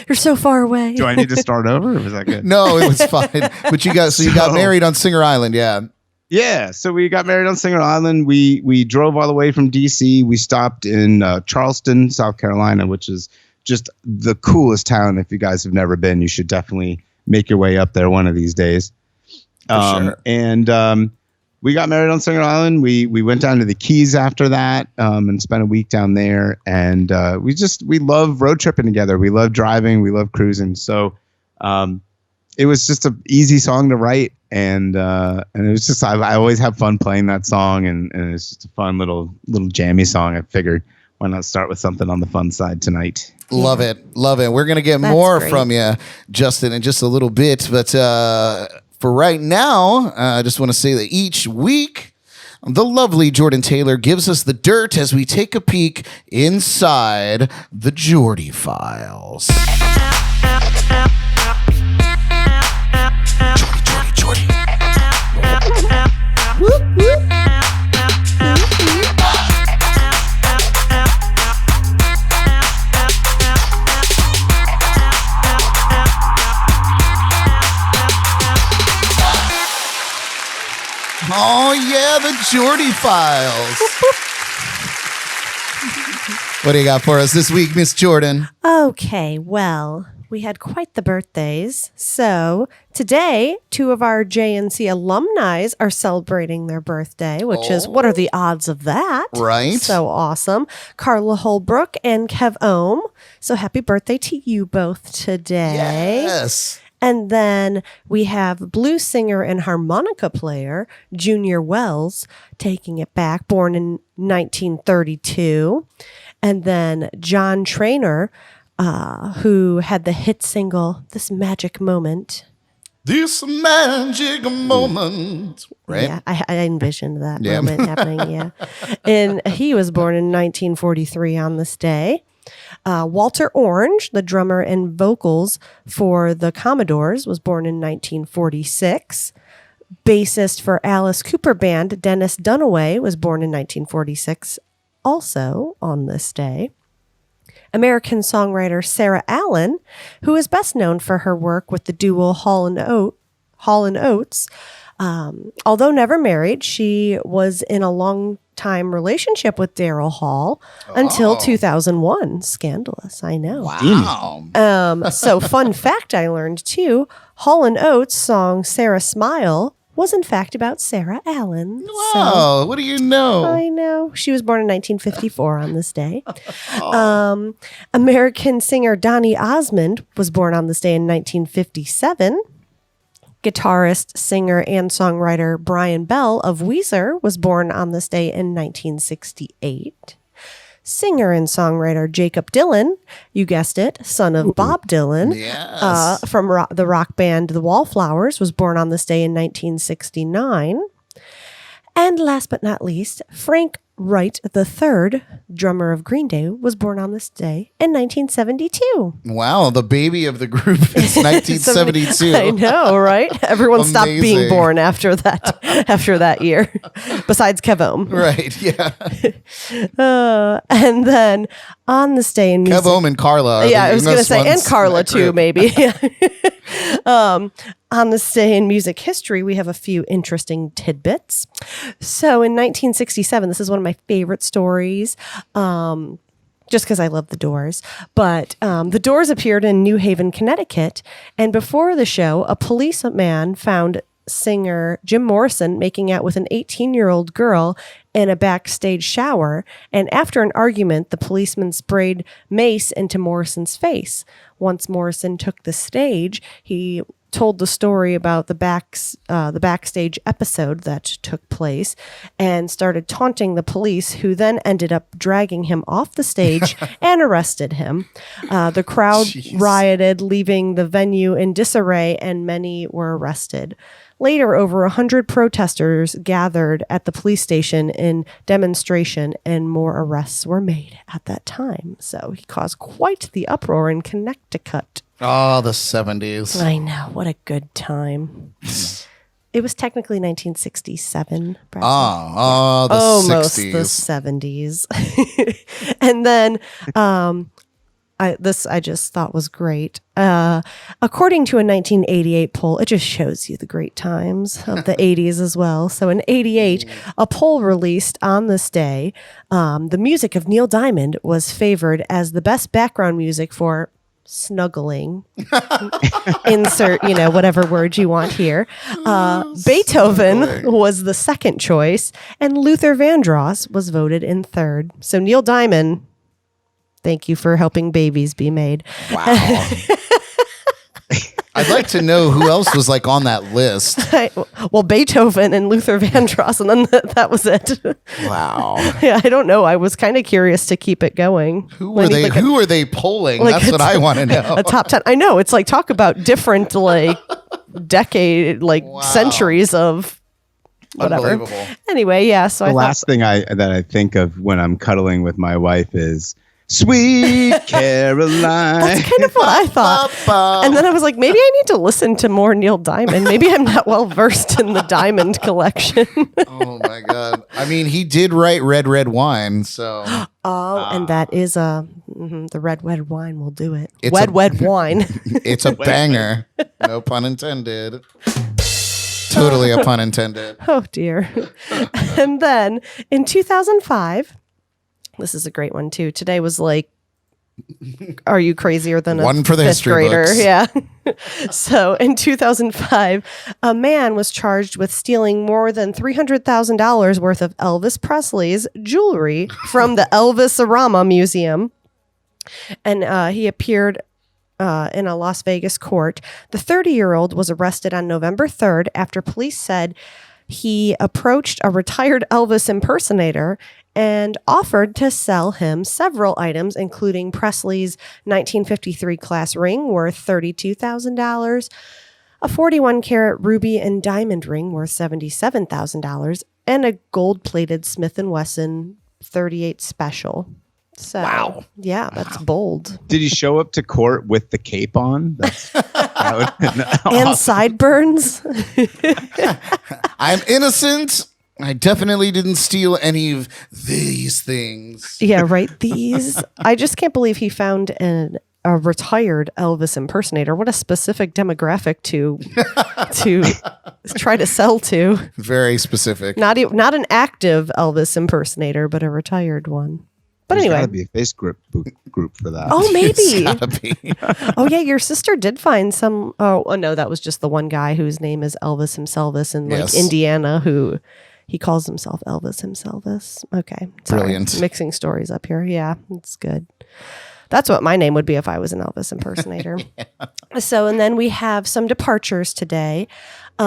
Speaker 2: You're so far away.
Speaker 3: Do I need to start over, or was that good?
Speaker 1: No, it was fine. But you got married on Singer Island, yeah.
Speaker 3: Yeah, so we got married on Singer Island. We drove all the way from DC. We stopped in Charleston, South Carolina, which is just the coolest town. If you guys have never been, you should definitely make your way up there one of these days.
Speaker 1: Sure.
Speaker 3: And we got married on Singer Island. We went down to the Keys after that and spent a week down there. And we love road tripping together. We love driving. We love cruising. So it was just an easy song to write. And it was just I always have fun playing that song. And it's just a fun little jammy song. I figured why not start with something on the fun side tonight.
Speaker 1: Love it. We're going to get more from you, Justin, in just a little bit. But for right now, I just want to say that each week the lovely Jordan Taylor gives us the dirt as we take a peek inside the Jordy Files. Jordy. Whoop, whoop. Oh, yeah, the Jordy Files. What do you got for us this week, Miss Jordan?
Speaker 2: Okay, well, we had quite the birthdays. So today, 2 of our JNC alumni are celebrating their birthday, which is, what are the odds of that?
Speaker 1: Right.
Speaker 2: So awesome. Carla Holbrook and Kev Ohm. So happy birthday to you both today.
Speaker 1: Yes.
Speaker 2: And then we have blues singer and harmonica player Junior Wells, taking it back, born in 1932. And then John Trainer, who had the hit single, This Magic Moment.
Speaker 1: This magic moment. Right?
Speaker 2: Yeah, I envisioned that moment happening, yeah. And he was born in 1943 on this day. Walter Orange, the drummer and vocals for the Commodores, was born in 1946. Bassist for Alice Cooper Band, Dennis Dunaway, was born in 1946, also on this day. American songwriter Sarah Allen, who is best known for her work with the duo Hall and Oates. Although never married, she was in a long-time relationship with Daryl Hall until 2001. Scandalous, I know.
Speaker 1: Wow.
Speaker 2: So fun fact I learned too, Hall & Oates' song Sarah Smile was in fact about Sarah Allen.
Speaker 1: Wow, what do you know?
Speaker 2: I know. She was born in 1954 on this day. American singer Donny Osmond was born on this day in 1957. Guitarist, singer, and songwriter Brian Bell of Weezer was born on this day in 1968. Singer and songwriter Jacob Dylan, you guessed it, son of Bob Dylan, from the rock band The Wallflowers, was born on this day in 1969. And last but not least, Frank Wright III, drummer of Green Day, was born on this day in 1972.
Speaker 1: Wow, the baby of the group is 1972.
Speaker 2: I know, right? Everyone stopped being born after that year, besides Kev Ohm.
Speaker 1: Right, yeah.
Speaker 2: And then on this day in music,
Speaker 1: Kev Ohm and Carla.
Speaker 2: Yeah, I was going to say, and Carla too, maybe. On this day in music history, we have a few interesting tidbits. So in 1967, this is one of my favorite stories, just because I love the Doors. But the Doors appeared in New Haven, Connecticut. And before the show, a policeman found singer Jim Morrison making out with an 18-year-old girl in a backstage shower. And after an argument, the policeman sprayed mace into Morrison's face. Once Morrison took the stage, he told the story about the backstage episode that took place and started taunting the police, who then ended up dragging him off the stage and arrested him. The crowd rioted, leaving the venue in disarray, and many were arrested. Later, over 100 protesters gathered at the police station in demonstration, and more arrests were made at that time. So he caused quite the uproar in Connecticut.
Speaker 1: Oh, the 70s.
Speaker 2: I know. What a good time. It was technically 1967.
Speaker 1: The
Speaker 2: almost
Speaker 1: 60s.
Speaker 2: the 70s. And then I just thought was great. According to a 1988 poll, it just shows you the great times of the 80s as well. So in 88, a poll released on this day, the music of Neil Diamond was favored as the best background music for snuggling. Insert, whatever word you want here. Beethoven was the second choice, and Luther Vandross was voted in third. So Neil Diamond, thank you for helping babies be made.
Speaker 1: Wow. I'd like to know who else was on that list.
Speaker 2: Well, Beethoven and Luther Vandross, and then that was it.
Speaker 1: Wow.
Speaker 2: Yeah, I don't know. I was kind of curious to keep it going.
Speaker 1: Who were they polling? That's what I want to know.
Speaker 2: A top 10. I know. It's talk about different decade, centuries of whatever.
Speaker 1: Unbelievable.
Speaker 2: Anyway, yeah. So
Speaker 3: The
Speaker 2: I
Speaker 3: last thing that I think of when I'm cuddling with my wife is Sweet Caroline.
Speaker 2: that's kind of what I thought. And then I was like, maybe I need to listen to more Neil Diamond. Maybe I'm not well versed in the Diamond collection.
Speaker 1: Oh my God. I mean, he did write Red, Red Wine. So
Speaker 2: And that is the red wine will do it.
Speaker 1: It's
Speaker 2: Wed
Speaker 1: a-
Speaker 2: wine.
Speaker 1: it's a banger. No pun intended. Totally a pun intended.
Speaker 2: Oh dear. And then in 2005, this is a great one too. Today was like, are you crazier than a
Speaker 1: One for the
Speaker 2: fifth
Speaker 1: history
Speaker 2: grader?
Speaker 1: books.
Speaker 2: Yeah. So in 2005, a man was charged with stealing more than $300,000 worth of Elvis Presley's jewelry from the Elvis-orama Museum. And he appeared in a Las Vegas court. The 30-year-old was arrested on November 3rd after police said he approached a retired Elvis impersonator and offered to sell him several items, including Presley's 1953 class ring worth $32,000, a 41-carat ruby and diamond ring worth $77,000, and a gold-plated Smith & Wesson 38 special. So,
Speaker 1: Wow.
Speaker 2: Yeah, that's bold.
Speaker 3: Did he show up to court with the cape on? That would have been
Speaker 2: And
Speaker 3: awesome.
Speaker 2: sideburns.
Speaker 1: I'm innocent. I definitely didn't steal any of these things.
Speaker 2: Yeah, right. These. I just can't believe he found a retired Elvis impersonator. What a specific demographic to try to sell to.
Speaker 1: Very specific.
Speaker 2: Not an active Elvis impersonator, but a retired one. But
Speaker 3: There's
Speaker 2: anyway.
Speaker 3: gotta be a face group for that.
Speaker 2: Oh,
Speaker 1: It's
Speaker 2: maybe.
Speaker 1: gotta be.
Speaker 2: Oh, yeah. Your sister did find some. Oh, no, that was just the one guy whose name is Elvis himself in like
Speaker 1: Yes.
Speaker 2: Indiana who he calls himself Elvis himself. Okay. Sorry.
Speaker 1: Brilliant.
Speaker 2: Mixing stories up here. Yeah, it's good. That's what my name would be if I was an Elvis impersonator. So, and then we have some departures today. In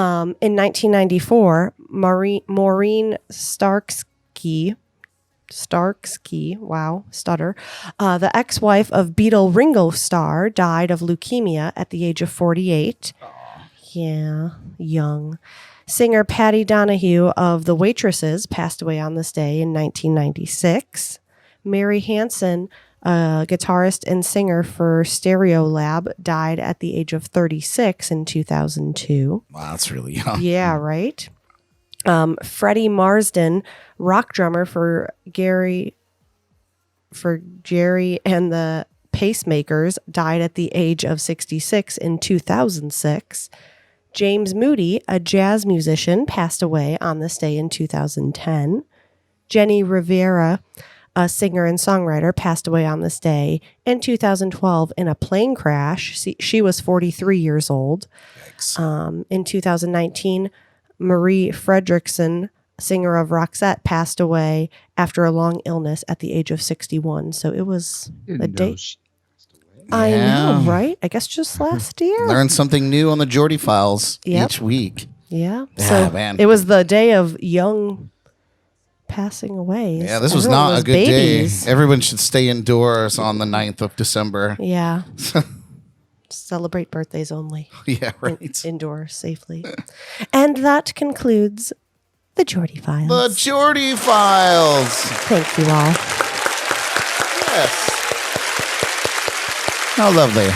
Speaker 2: 1994, Maureen Starksky, wow, stutter. The ex-wife of Beatle Ringo Starr died of leukemia at the age of 48. Yeah, young. Singer Patty Donahue of The Waitresses passed away on this day in 1996. Mary Hansen, a guitarist and singer for Stereolab, died at the age of 36 in 2002.
Speaker 1: Wow, that's really young.
Speaker 2: Yeah, right. Freddie Marsden, rock drummer for Jerry and the Pacemakers, died at the age of 66 in 2006. James Moody, a jazz musician, passed away on this day in 2010. Jenny Rivera, a singer and songwriter, passed away on this day in 2012 in a plane crash. She was 43 years old. In 2019, Marie Fredrickson, singer of Roxette, passed away after a long illness at the age of 61. So it was a day. I know, right? I guess just last year.
Speaker 1: Learn something new on the Jordy Files
Speaker 2: Yep.
Speaker 1: each week.
Speaker 2: Yeah.
Speaker 1: Yeah,
Speaker 2: So
Speaker 1: man.
Speaker 2: it was the day of young passing away.
Speaker 1: Yeah, this was
Speaker 2: Everyone
Speaker 1: not a good
Speaker 2: babies.
Speaker 1: day. Everyone should stay indoors on the 9th of December.
Speaker 2: Yeah. Celebrate birthdays only.
Speaker 1: Yeah, right.
Speaker 2: Indoors safely. And that concludes the Jordy Files.
Speaker 1: The Jordy Files.
Speaker 2: Thank you all.
Speaker 1: Yes. How lovely.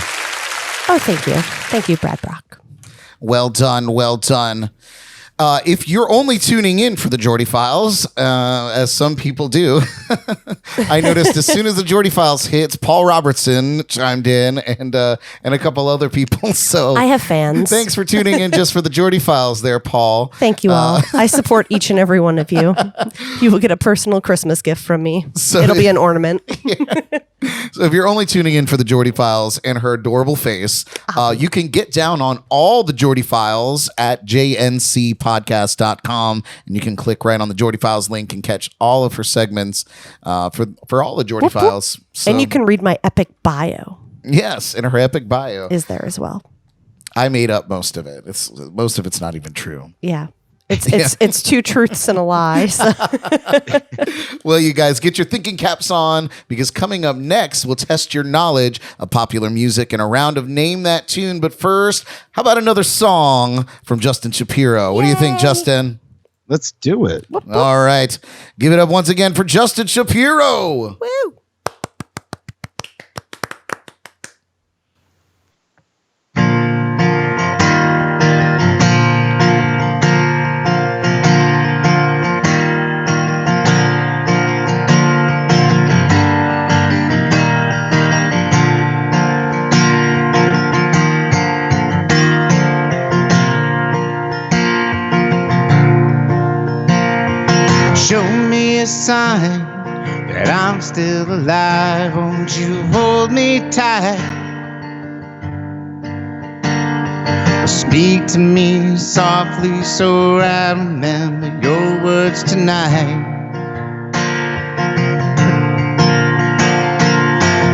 Speaker 2: Oh, thank you. Thank you, Brad Brock.
Speaker 1: Well done. Well done. If you're only tuning in for the Jordy Files, as some people do, I noticed as soon as the Jordy Files hits, Paul Robertson chimed in and a couple other people. So
Speaker 2: I have fans.
Speaker 1: thanks for tuning in just for the Jordy Files there, Paul.
Speaker 2: Thank you all. I support each and every one of you. You will get a personal Christmas gift from me.
Speaker 1: So-
Speaker 2: It'll be an ornament.
Speaker 1: So if you're only tuning in for the Jordy Files and her adorable face, you can get down on all the Jordy Files at jncpodcast.com, and you can click right on the Jordy Files link and catch all of her segments for all the Jordy
Speaker 2: Whoop, whoop.
Speaker 1: Files. So,
Speaker 2: And you can read my epic bio
Speaker 1: yes, in her epic bio.
Speaker 2: is there as well.
Speaker 1: I made up most of it. Most of it's not even true.
Speaker 2: Yeah. It's two truths and a lie. So.
Speaker 1: Well, you guys get your thinking caps on, because coming up next, we'll test your knowledge of popular music in a round of Name That Tune. But first, how about another song from Justin Shapiro? What do you think, Justin?
Speaker 3: Let's do it.
Speaker 1: All right. Give it up once again for Justin Shapiro.
Speaker 2: Woo!
Speaker 4: Show me a sign that I'm still alive. Won't you hold me tight? Speak to me softly so I remember your words tonight.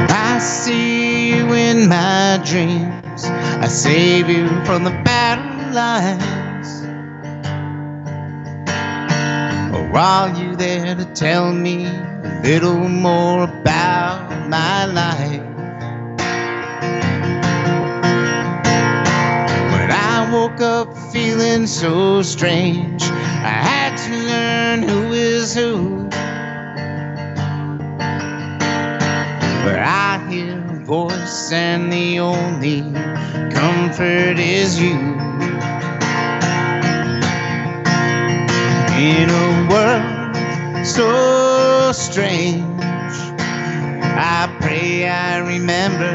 Speaker 4: I see you in my dreams. I save you from the battle lines. Or are you there to tell me a little more about my life? When I woke up feeling so strange, I had to learn who is who. But I hear a voice and the only comfort is you. In a world so strange, I pray I remember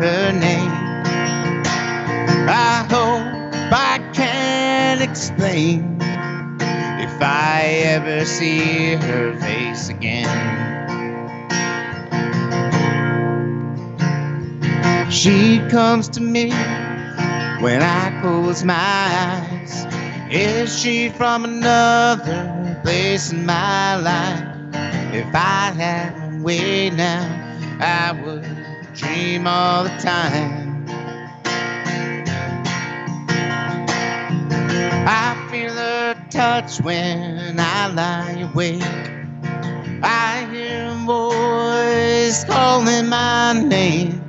Speaker 4: her name. I hope I can explain if I ever see her face again. She comes to me when I close my eyes. Is she from another place in my life? If I had my way now, I would dream all the time. I feel her touch when I lie awake. I hear a voice calling my name.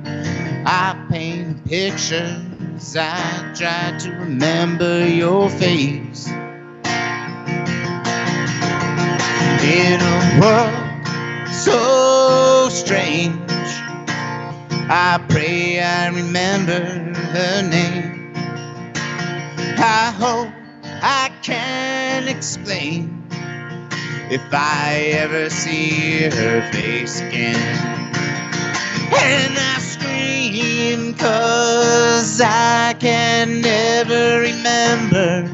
Speaker 4: I paint pictures, I try to remember your face. In a world so strange, I pray I remember her name. I hope I can explain if I ever see her face again. And I scream 'cause I can never remember.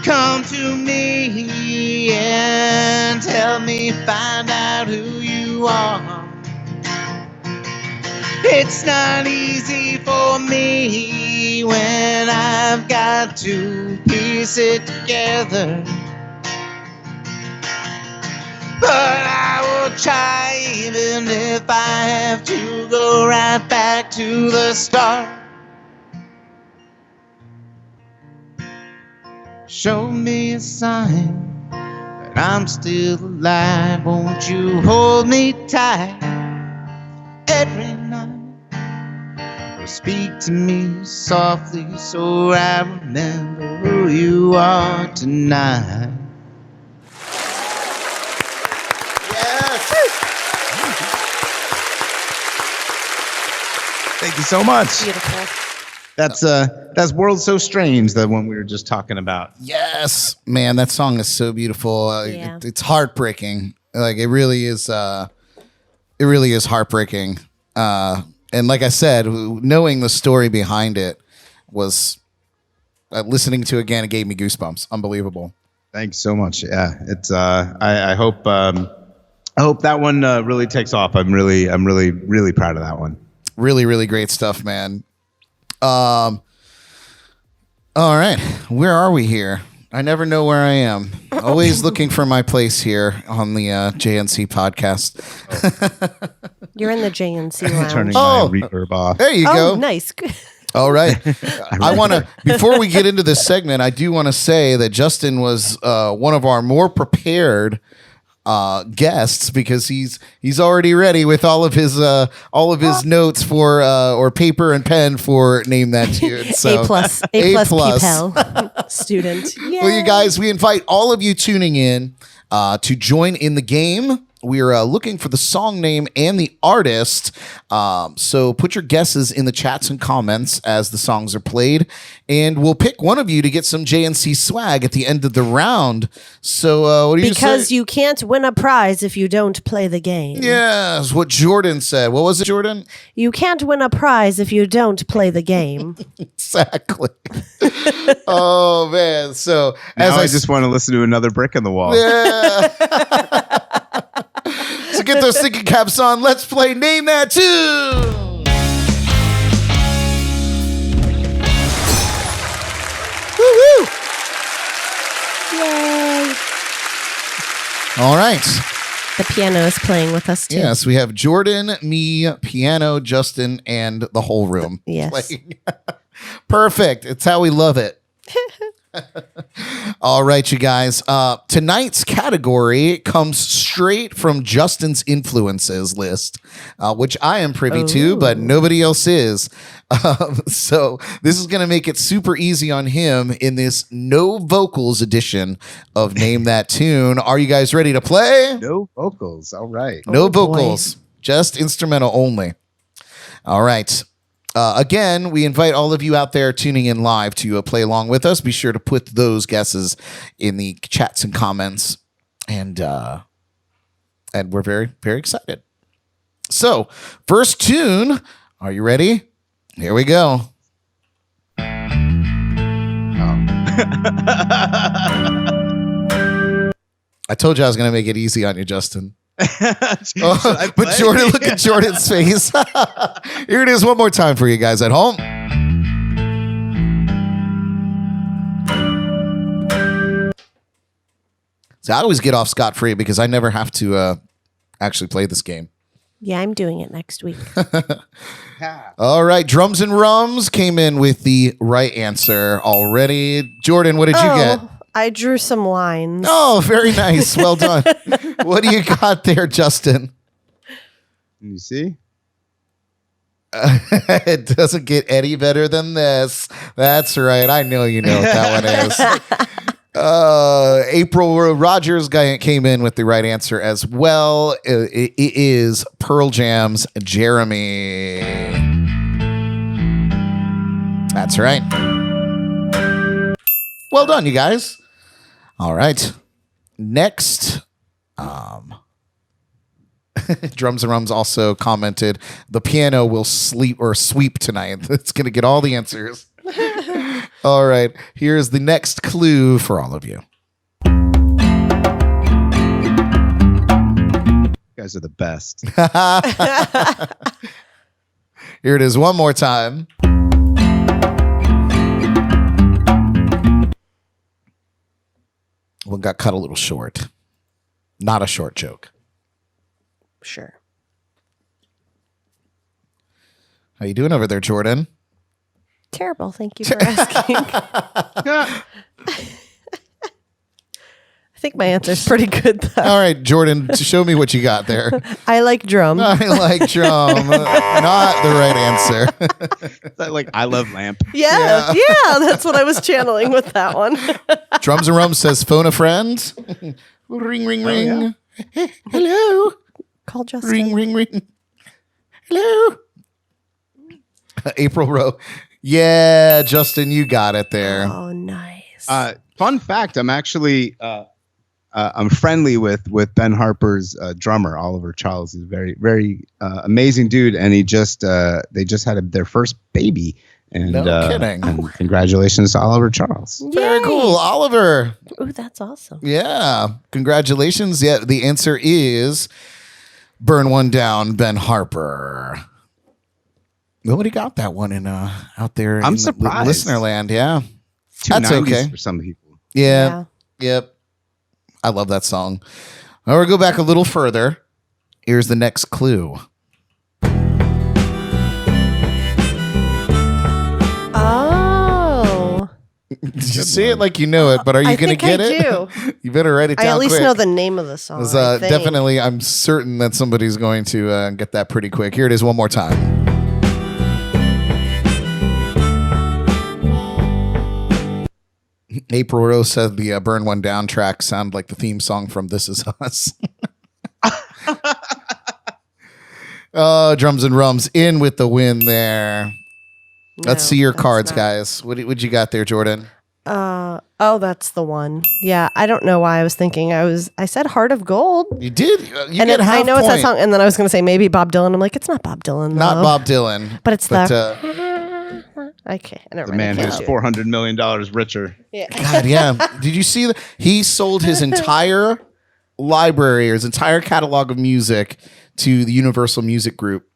Speaker 4: Come to me and tell me, find out who you are. It's not easy for me when I've got to piece it together. But I will try even if I have to go right back to the start. Show me a sign that I'm still alive. Won't you hold me tight every night? Or speak to me softly so I remember who you are tonight.
Speaker 3: Thank you so much.
Speaker 2: Beautiful.
Speaker 3: That's World So Strange, the one we were just talking about.
Speaker 1: Yes, man, that song is so beautiful.
Speaker 2: Yeah.
Speaker 1: It's heartbreaking. Like it really is. It really is heartbreaking. And like I said, knowing the story behind it was listening to it again. It gave me goosebumps. Unbelievable.
Speaker 3: Thanks so much. Yeah, it's. I hope that one really takes off. I'm really proud of that one.
Speaker 1: Really, really great stuff, man. All right, where are we here? I never know where I am. Always looking for my place here on the JNC podcast.
Speaker 2: You're in the JNC lounge.
Speaker 3: Turning my reverb off.
Speaker 1: There you
Speaker 2: Oh,
Speaker 1: go.
Speaker 2: nice.
Speaker 1: All right. I want to, before we get into this segment, I do want to say that Justin was one of our more prepared guests because he's already ready with all of his notes for or paper and pen for Name That Tune. So
Speaker 2: A plus Pell student. Yay.
Speaker 1: well, you guys, we invite all of you tuning in to join in the game. We're looking for the song name and the artist. So put your guesses in the chats and comments as the songs are played. And we'll pick one of you to get some JNC swag at the end of the round. So what do you say?
Speaker 2: Because you can't win a prize if you don't play the game.
Speaker 1: Yes, what Jordan said. What was it, Jordan?
Speaker 2: You can't win a prize if you don't play the game.
Speaker 1: Exactly. Oh, man. So
Speaker 3: Now I just want to listen to another brick in the wall.
Speaker 1: Yeah. So get those thinking caps on. Let's play Name That Tune. Woo-hoo.
Speaker 2: Yay.
Speaker 1: All right.
Speaker 2: The piano is playing with us too.
Speaker 1: Yes, we have Jordan, me, piano, Justin, and the whole room.
Speaker 2: Yes.
Speaker 1: playing. Perfect. It's how we love it. All right, you guys. Tonight's category comes straight from Justin's influences list, which I am privy to, but nobody else is. So this is going to make it super easy on him in this no vocals edition of Name That Tune. Are you guys ready to play?
Speaker 3: No vocals. All right.
Speaker 1: No
Speaker 2: boy.
Speaker 1: vocals, just instrumental only. All right. Again, we invite all of you out there tuning in live to play along with us. Be sure to put those guesses in the chats and comments, and we're very, very excited. So, first tune. Are you ready? Here we go. I told you I was going to make it easy on you, Justin. But Jordan, look at Jordan's face. Here it is one more time for you guys at home. So I always get off scot-free because I never have to actually play this game.
Speaker 2: Yeah, I'm doing it next week.
Speaker 1: All right, Drums and Rums came in with the right answer already. Jordan, what did you get?
Speaker 2: I drew some lines.
Speaker 1: Oh, very nice. Well done. What do you got there, Justin?
Speaker 3: Can you see?
Speaker 1: It doesn't get any better than this. That's right. I know you know what that one is. April Rogers came in with the right answer as well. It is Pearl Jam's Jeremy. That's right. Well done, you guys. All right. Next, Drums and Rums also commented, the piano will sweep tonight. It's going to get all the answers. All right. Here's the next clue for all of you.
Speaker 3: You guys are the best.
Speaker 1: Here it is one more time. One got cut a little short. Not a short joke.
Speaker 2: Sure.
Speaker 1: How you doing over there, Jordan?
Speaker 2: Terrible. Thank you for asking. I think my answer's pretty good, though.
Speaker 1: All right, Jordan, show me what you got there.
Speaker 2: I like drum.
Speaker 1: I like drum. Not the right answer.
Speaker 3: Is that like I Love Lamp?
Speaker 2: Yeah, that's what I was channeling with that one.
Speaker 1: Drums and Rums says phone a friend. Ring, ring, ring.
Speaker 3: Yeah.
Speaker 1: Hello.
Speaker 2: Call Justin.
Speaker 1: Ring, ring, ring. Hello. April Rowe. Yeah, Justin, you got it there.
Speaker 2: Oh, nice.
Speaker 3: Fun fact: I'm actually I'm friendly with Ben Harper's drummer, Oliver Charles. He's a very, very amazing dude, and they just had their first baby. And,
Speaker 1: No kidding.
Speaker 3: And congratulations to Oliver Charles.
Speaker 1: Very
Speaker 2: Yay.
Speaker 1: cool. Oliver.
Speaker 2: Ooh, that's awesome.
Speaker 1: Yeah. Congratulations. Yeah, the answer is Burn One Down, Ben Harper. Nobody got that one in out there.
Speaker 3: I'm
Speaker 1: in
Speaker 3: surprised.
Speaker 1: Listener land, yeah.
Speaker 3: 290s
Speaker 1: That's okay.
Speaker 3: for some people.
Speaker 1: Yeah. Yep. I love that song. Now we'll go back a little further. Here's the next clue.
Speaker 2: Oh.
Speaker 1: Did you say it like you know it, but are you going to get it?
Speaker 2: do.
Speaker 1: You better write it down
Speaker 2: I at least
Speaker 1: quick.
Speaker 2: know the name of the song.
Speaker 1: 'Cause,
Speaker 2: I think.
Speaker 1: definitely, I'm certain that somebody's going to get that pretty quick. Here it is one more time. April Rose said the Burn One Down track sounded like the theme song from This Is Us. Drums and Rums in with the win there. Let's see your
Speaker 2: that's
Speaker 1: cards,
Speaker 2: not.
Speaker 1: guys. What you got there, Jordan?
Speaker 2: That's the one. Yeah, I don't know why I was thinking. I said Heart of Gold.
Speaker 1: You did. You
Speaker 2: And
Speaker 1: get
Speaker 2: then
Speaker 1: half
Speaker 2: I know it's that
Speaker 1: point.
Speaker 2: song, and then I was going to say maybe Bob Dylan. I'm like, it's not Bob Dylan.
Speaker 1: Not
Speaker 2: though.
Speaker 1: Bob Dylan,
Speaker 2: But it's
Speaker 1: the.
Speaker 2: Okay, I never
Speaker 3: The man who's $400 million richer.
Speaker 2: Yeah.
Speaker 1: God, yeah. Did you see that? He sold his entire library, or his entire catalog of music to the Universal Music Group,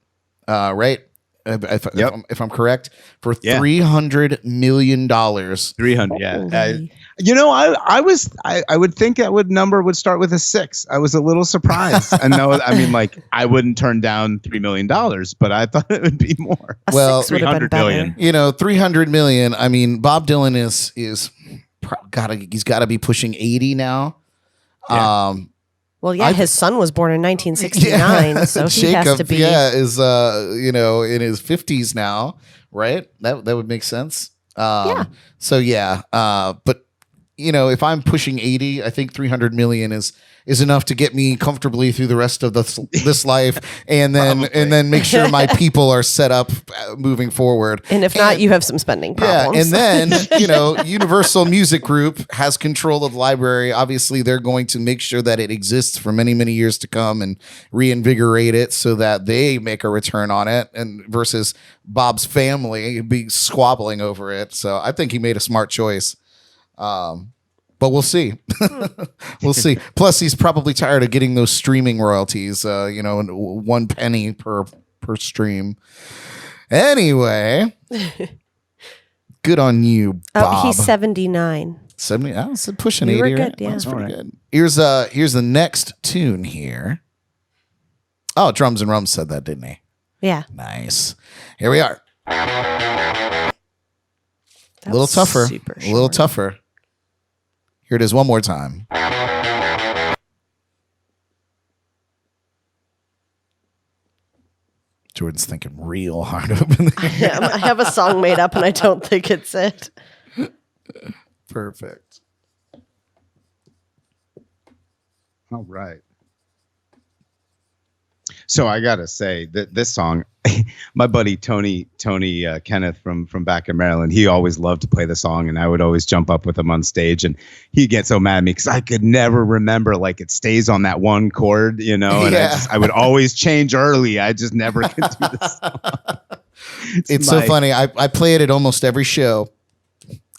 Speaker 1: right? If I'm correct, for $300 million.
Speaker 3: 300, yeah.
Speaker 2: Holy.
Speaker 3: I would think that number would start with a 6. I was a little surprised. And no, I mean, like, I wouldn't turn down $3 million, but I thought it would be more.
Speaker 2: A 6 would have been
Speaker 3: 300
Speaker 2: better.
Speaker 3: million.
Speaker 1: 300 million. I mean, Bob Dylan is he's got to be pushing 80 now.
Speaker 3: Yeah.
Speaker 2: Well, yeah, his son was born in 1969, so he has to be.
Speaker 1: Is in his 50s now, right? That would make sense. So but if I'm pushing 80, I think 300 million is enough to get me comfortably through the rest of this life, and then make sure my people are set up moving forward.
Speaker 2: And if not, you have some spending problems.
Speaker 1: Yeah, and then Universal Music Group has control of the library. Obviously, they're going to make sure that it exists for many, many years to come and reinvigorate it so that they make a return on it, and versus Bob's family be squabbling over it. So I think he made a smart choice. But we'll see. We'll see. Plus, he's probably tired of getting those streaming royalties, 1 penny per stream. Anyway, good on you, Bob.
Speaker 2: He's 79.
Speaker 1: 70. I was pushing
Speaker 2: You
Speaker 1: 80.
Speaker 2: were good,
Speaker 1: Right?
Speaker 2: yeah.
Speaker 1: That's pretty good. Here's the next tune here. Oh, Drums and Rums said that, didn't he?
Speaker 2: Yeah.
Speaker 1: Nice. Here we are.
Speaker 2: That
Speaker 1: A little
Speaker 2: was
Speaker 1: tougher.
Speaker 2: super
Speaker 1: A little
Speaker 2: short.
Speaker 1: tougher. Here it is one more time. Jordan's thinking real hard open there.
Speaker 2: I have a song made up, and I don't think it's it.
Speaker 1: Perfect.
Speaker 3: All right. So I gotta say that this song, my buddy Tony Kenneth from back in Maryland, he always loved to play the song, and I would always jump up with him on stage, and he'd get so mad at me because I could never remember, like, it stays on that one chord, and I would always change early. I just never could do this song.
Speaker 1: It's so funny. I play it at almost every show,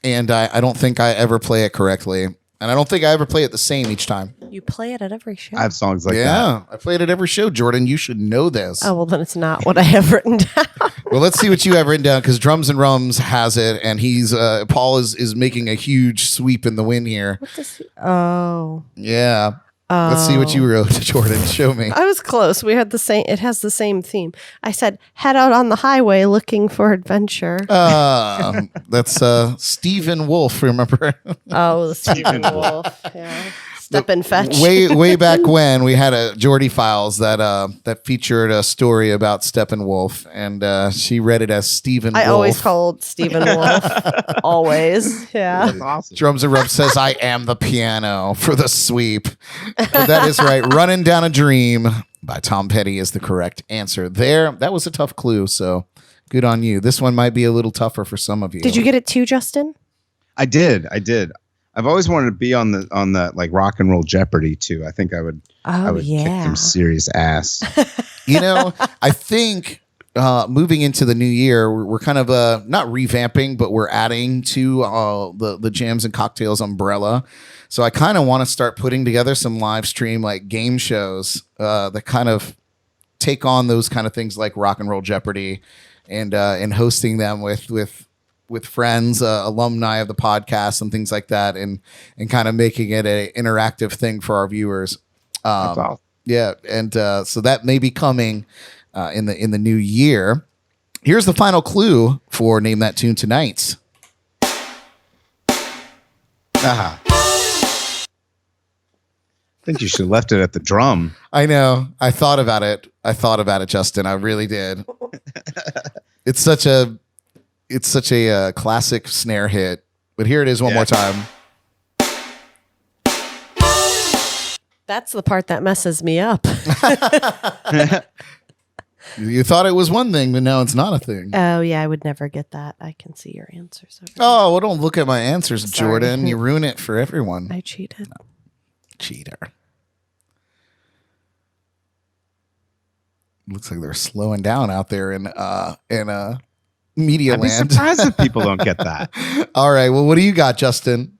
Speaker 1: and I don't think I ever play it correctly. And I don't think I ever play it the same each time.
Speaker 2: You play it at every show.
Speaker 3: I have songs like that.
Speaker 1: Yeah, I play it at every show. Jordan, you should know this.
Speaker 2: Oh, well, then it's not what I have written down.
Speaker 1: Well, let's see what you have written down, because Drums and Rums has it, and he's Paul is making a huge sweep in the win here.
Speaker 2: What does Oh.
Speaker 1: Yeah. Let's see what you wrote, Jordan. Show me.
Speaker 2: I was close. We had the same. It has the same theme. I said, head out on the highway looking for adventure.
Speaker 1: That's Stephen Wolf, remember?
Speaker 2: Oh, Stephen Wolf. Yeah. Step and fetch.
Speaker 1: way back when we had a Jordy Files that featured a story about Steppenwolf, and she read it as Stephen Wolf.
Speaker 2: I always called Stephen Wolf. Always. Yeah.
Speaker 3: That's awesome.
Speaker 1: Drums and Rubs says, I am the piano for the sweep. That is right. Running Down a Dream by Tom Petty is the correct answer there. That was a tough clue, so good on you. This one might be a little tougher for some of you.
Speaker 2: Did you get it too, Justin?
Speaker 3: I did. I've always wanted to be on the like Rock and Roll Jeopardy too. I think I would kick some serious ass.
Speaker 1: I think moving into the new year, we're kind of not revamping, but we're adding to the Jams and Cocktails umbrella. So I kind of want to start putting together some live stream like game shows that kind of take on those kind of things like Rock and Roll Jeopardy, and hosting them with friends, alumni of the podcast and things like that, and kind of making it an interactive thing for our viewers.
Speaker 3: That's awesome.
Speaker 1: Yeah, and so that may be coming in the new year. Here's the final clue for Name That Tune Tonight.
Speaker 3: I think you should have left it at the drum.
Speaker 1: I know. I thought about it, Justin. I really did. It's such a classic snare hit. But here it is one more time.
Speaker 2: That's the part that messes me up.
Speaker 1: You thought it was one thing, but now it's not a thing.
Speaker 2: Oh, yeah, I would never get that. I can see your answers.
Speaker 1: Oh, well, don't look at my answers,
Speaker 2: Sorry.
Speaker 1: Jordan. You ruin it for everyone.
Speaker 2: I cheated.
Speaker 1: No. Cheater. Looks like they're slowing down out there in media
Speaker 3: I'd be
Speaker 1: land.
Speaker 3: surprised if people don't get that.
Speaker 1: All right. Well, what do you got, Justin?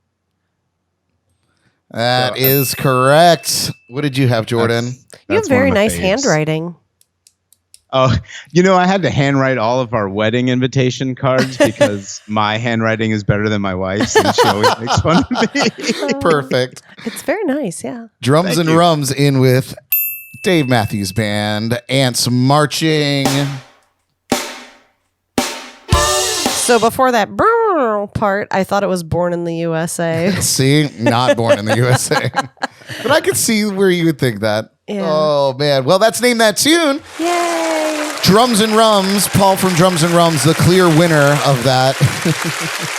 Speaker 1: That is correct. What did you have, Jordan?
Speaker 2: You have very nice handwriting.
Speaker 3: Oh, I had to handwrite all of our wedding invitation cards because my handwriting is better than my wife's, and she always makes fun of me.
Speaker 1: Perfect.
Speaker 2: It's very nice, yeah.
Speaker 1: Drums
Speaker 3: Thank
Speaker 1: and
Speaker 3: you.
Speaker 1: Rums in with Dave Matthews Band, Ants Marching.
Speaker 2: So before that brrr part, I thought it was Born in the USA.
Speaker 1: See, not Born in the USA. But I could see where you would think that.
Speaker 2: Yeah.
Speaker 1: Oh, man. Well, that's Name That Tune.
Speaker 2: Yay!
Speaker 1: Drums and Rums. Paul from Drums and Rums, the clear winner of that.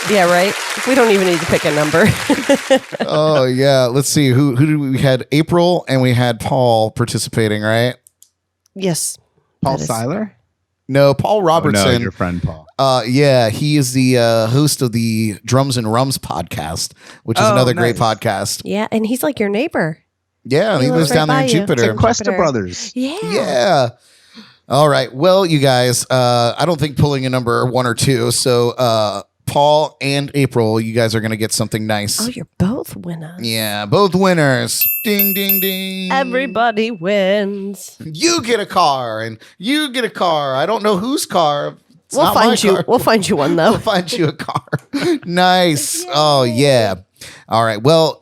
Speaker 2: Yeah, right? We don't even need to pick a number.
Speaker 1: Oh, yeah. Let's see. Who did we had? April and we had Paul participating, right?
Speaker 2: Yes.
Speaker 3: Paul
Speaker 2: that is-
Speaker 3: Seiler?
Speaker 1: No, Paul Robertson.
Speaker 3: Oh, no, your friend Paul.
Speaker 1: Yeah, he is the host of the Drums and Rums podcast, which is another great
Speaker 3: nice.
Speaker 1: podcast.
Speaker 2: Yeah, and he's like your neighbor.
Speaker 1: Yeah,
Speaker 2: He
Speaker 1: he lives
Speaker 2: lives right
Speaker 1: down there
Speaker 2: by
Speaker 1: in
Speaker 2: you.
Speaker 1: Jupiter.
Speaker 3: It's Cuesta
Speaker 2: Jupiter.
Speaker 3: Brothers.
Speaker 2: Yeah.
Speaker 1: Yeah. All right. Well, you guys, I don't think pulling a number 1 or 2. So Paul and April, you guys are going to get something nice.
Speaker 2: Oh, you're both winners.
Speaker 1: Yeah, both winners. Ding, ding, ding.
Speaker 2: Everybody wins.
Speaker 1: You get a car and you get a car. I don't know whose car. It's
Speaker 2: We'll
Speaker 1: not my
Speaker 2: find you.
Speaker 1: car.
Speaker 2: We'll find you one
Speaker 1: We'll
Speaker 2: though.
Speaker 1: find you a car. Nice. Oh, yeah. All right. Well,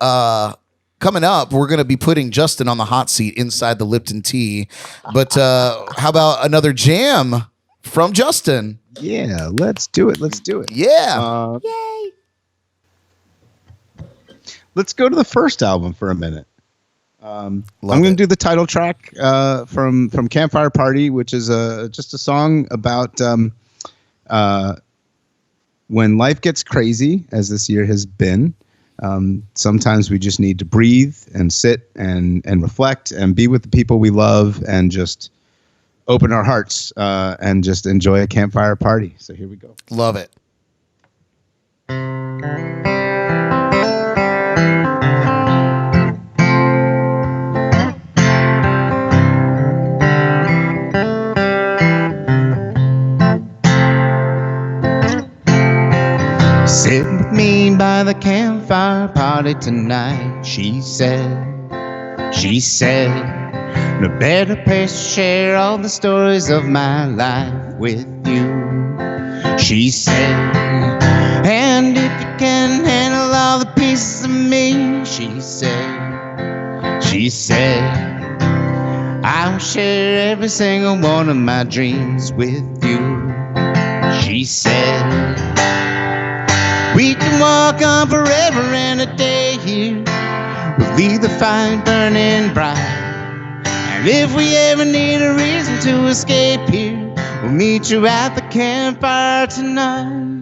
Speaker 1: coming up, we're going to be putting Justin on the hot seat inside the Lipton Tea. But how about another jam from Justin?
Speaker 3: Yeah, let's do it.
Speaker 1: Yeah.
Speaker 2: Yay!
Speaker 3: Let's go to the first album for a minute. I'm
Speaker 1: Love
Speaker 3: going
Speaker 1: it.
Speaker 3: to do the title track from Campfire Party, which is just a song about when life gets crazy, as this year has been. Sometimes we just need to breathe and sit and reflect and be with the people we love and just open our hearts and just enjoy a campfire party. So here we go.
Speaker 1: Love it.
Speaker 4: Sit with me by the campfire party tonight, she said. She said, no better place to share all the stories of my life with you. She said, and if you can handle all the pieces of me, she said, I'll share every single one of my dreams with you. She said, we can walk on forever and a day here. We'll leave the fire burning bright. And if we ever need a reason to escape here, we'll meet you at the campfire tonight.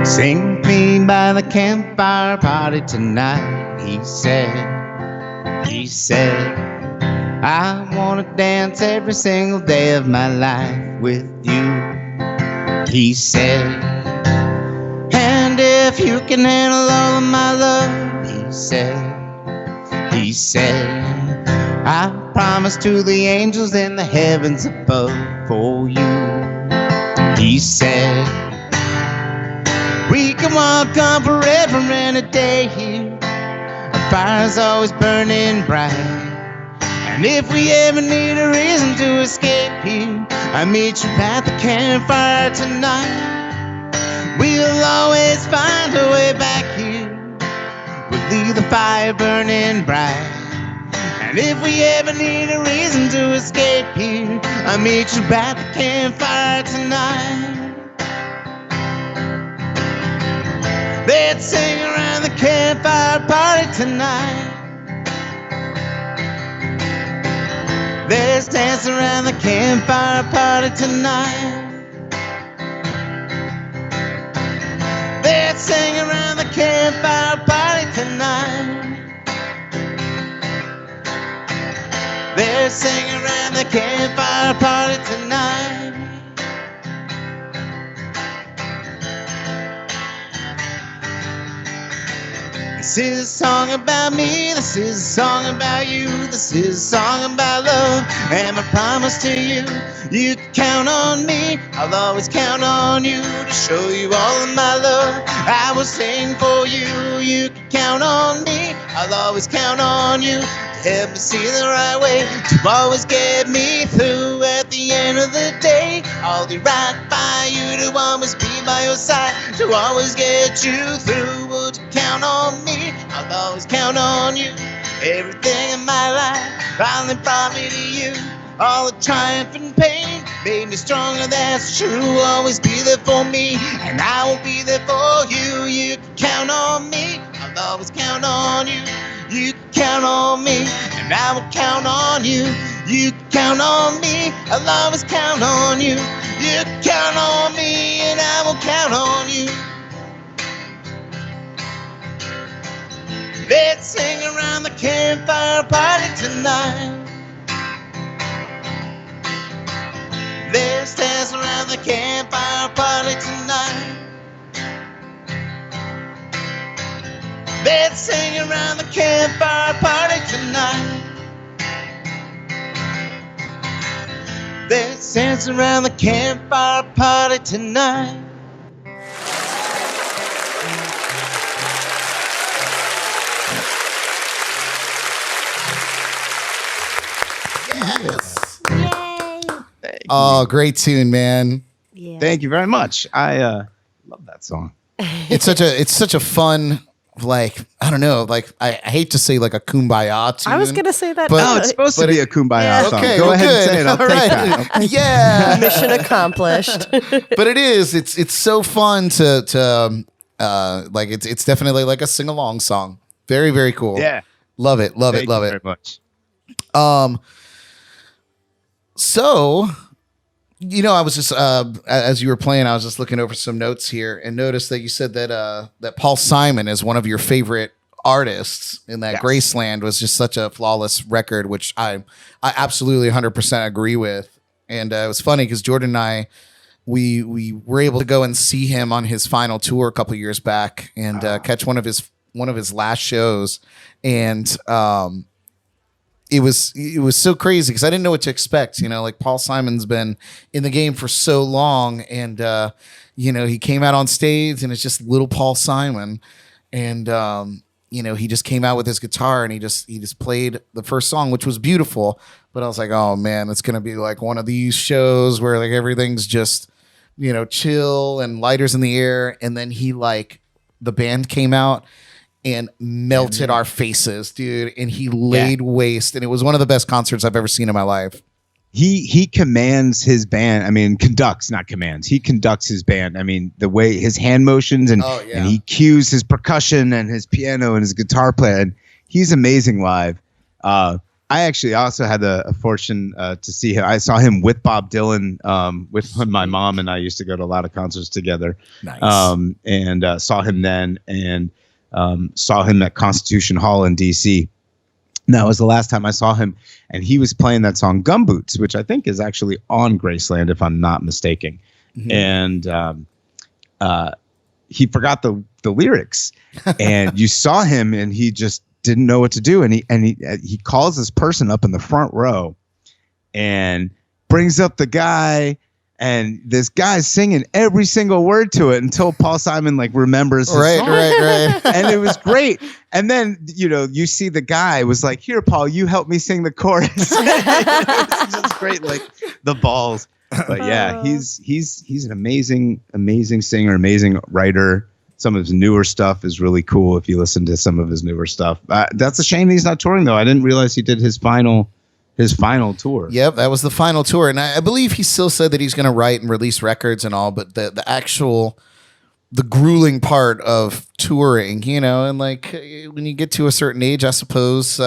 Speaker 4: Sing with me by the campfire party tonight, he said. He said, I want to dance every single day of my life with you. He said, and if you can handle all of my love, he said, I promise to the angels in the heavens above for you. He said, we can walk on forever and a day here. Our fire's always burning bright. And if we ever need a reason to escape here, I meet you at the campfire tonight. We'll always find a way back here. We'll leave the fire burning bright. And if we ever need a reason to escape here, I'll meet you by the campfire tonight. Let's sing around the campfire party tonight. Let's dance around the campfire party tonight. Let's sing around the campfire party tonight. Let's sing around the campfire party tonight. This is a song about me, this is a song about you, this is a song about love, and my promise to you, you can count on me, I'll always count on you to show you all of my love. I will sing for you, you can count on me, I'll always count on you to help me see the right way, to always get me through at the end of the day. I'll be right by you to always be by your side, to always get you through. Would you count on me? I'll always count on you. Everything in my life finally brought me to you. All the triumph and pain made me stronger, that's true. Always be there for me, and I will be there for you. You can count on me, I'll always count on you. You can count on me, and I will count on you. You can count on me, I'll always count on you. You can count on me, and I will count on you. Let's sing around the campfire party tonight. Let's dance around the campfire party tonight. Let's sing around the campfire party tonight. Let's dance around the campfire party tonight.
Speaker 1: Yes.
Speaker 2: Yay.
Speaker 1: Oh, great tune, man.
Speaker 2: Yeah.
Speaker 3: Thank you very much. I love that song.
Speaker 1: It's such a fun, like, I don't know, like I hate to say like a kumbaya tune.
Speaker 2: I was gonna say that.
Speaker 1: But-
Speaker 3: No, it's supposed to
Speaker 1: but
Speaker 3: be a kumbaya
Speaker 2: Yeah.
Speaker 3: song.
Speaker 1: Okay,
Speaker 3: Go
Speaker 1: well,
Speaker 3: ahead
Speaker 1: good.
Speaker 3: and say it. I'll
Speaker 1: All
Speaker 3: take
Speaker 1: right.
Speaker 3: that.
Speaker 1: Yeah.
Speaker 2: Mission accomplished.
Speaker 1: But it is. It's so fun to like it's definitely like a sing along song. Very, very cool.
Speaker 3: Yeah.
Speaker 1: Love it. Love
Speaker 3: Thank
Speaker 1: it. Love
Speaker 3: you
Speaker 1: it.
Speaker 3: very much.
Speaker 1: So, you know, I was just as you were playing, I was just looking over some notes here and noticed that you said that that Paul Simon is one of your favorite artists, and that
Speaker 3: Yes.
Speaker 1: Graceland was just such a flawless record, which I absolutely 100% agree with. And it was funny because Jordan and I, we were able to go and see him on his final tour a couple years back and catch one of his last shows, and it was so crazy because I didn't know what to expect. You know, like Paul Simon's been in the game for so long, and you know, he came out on stage and it's just little Paul Simon, and you know, he just came out with his guitar and he just played the first song, which was beautiful. But I was like, oh man, it's gonna be like one of these shows where like everything's just, you know, chill and lighters in the air, and then the band came out and melted our faces, dude. And he laid waste. And it was one of the best concerts I've ever seen in my life.
Speaker 3: He commands his band. I mean, conducts, not commands. He conducts his band. I mean, the way his hand motions and he cues his percussion and his piano and his guitar player. And he's amazing live. I actually also had a fortune to see him. I saw him with Bob Dylan, with when my mom and I used to go to a lot of concerts together.
Speaker 1: Nice.
Speaker 3: And saw him then, and saw him at Constitution Hall in DC. And that was the last time I saw him, and he was playing that song Gumboots, which I think is actually on Graceland, if I'm not mistaken. Mm-hmm. And he forgot the lyrics, and you saw him, and he just didn't know what to do. And he calls this person up in the front row and brings up the guy, and this guy's singing every single word to it until Paul Simon like remembers his song.
Speaker 1: Right.
Speaker 3: And it was great. And then, you know, you see the guy was like, here, Paul, you help me sing the chorus. It's just great, like the balls. But yeah, he's an amazing singer, amazing writer, some of his newer stuff is really cool. If you listen to some of his newer stuff, that's a shame he's not touring though. I didn't realize he did his final tour.
Speaker 1: Yep, that was the final tour, and I believe he still said that he's going to write and release records and all, but the grueling part of touring, and like when you get to a certain age, I suppose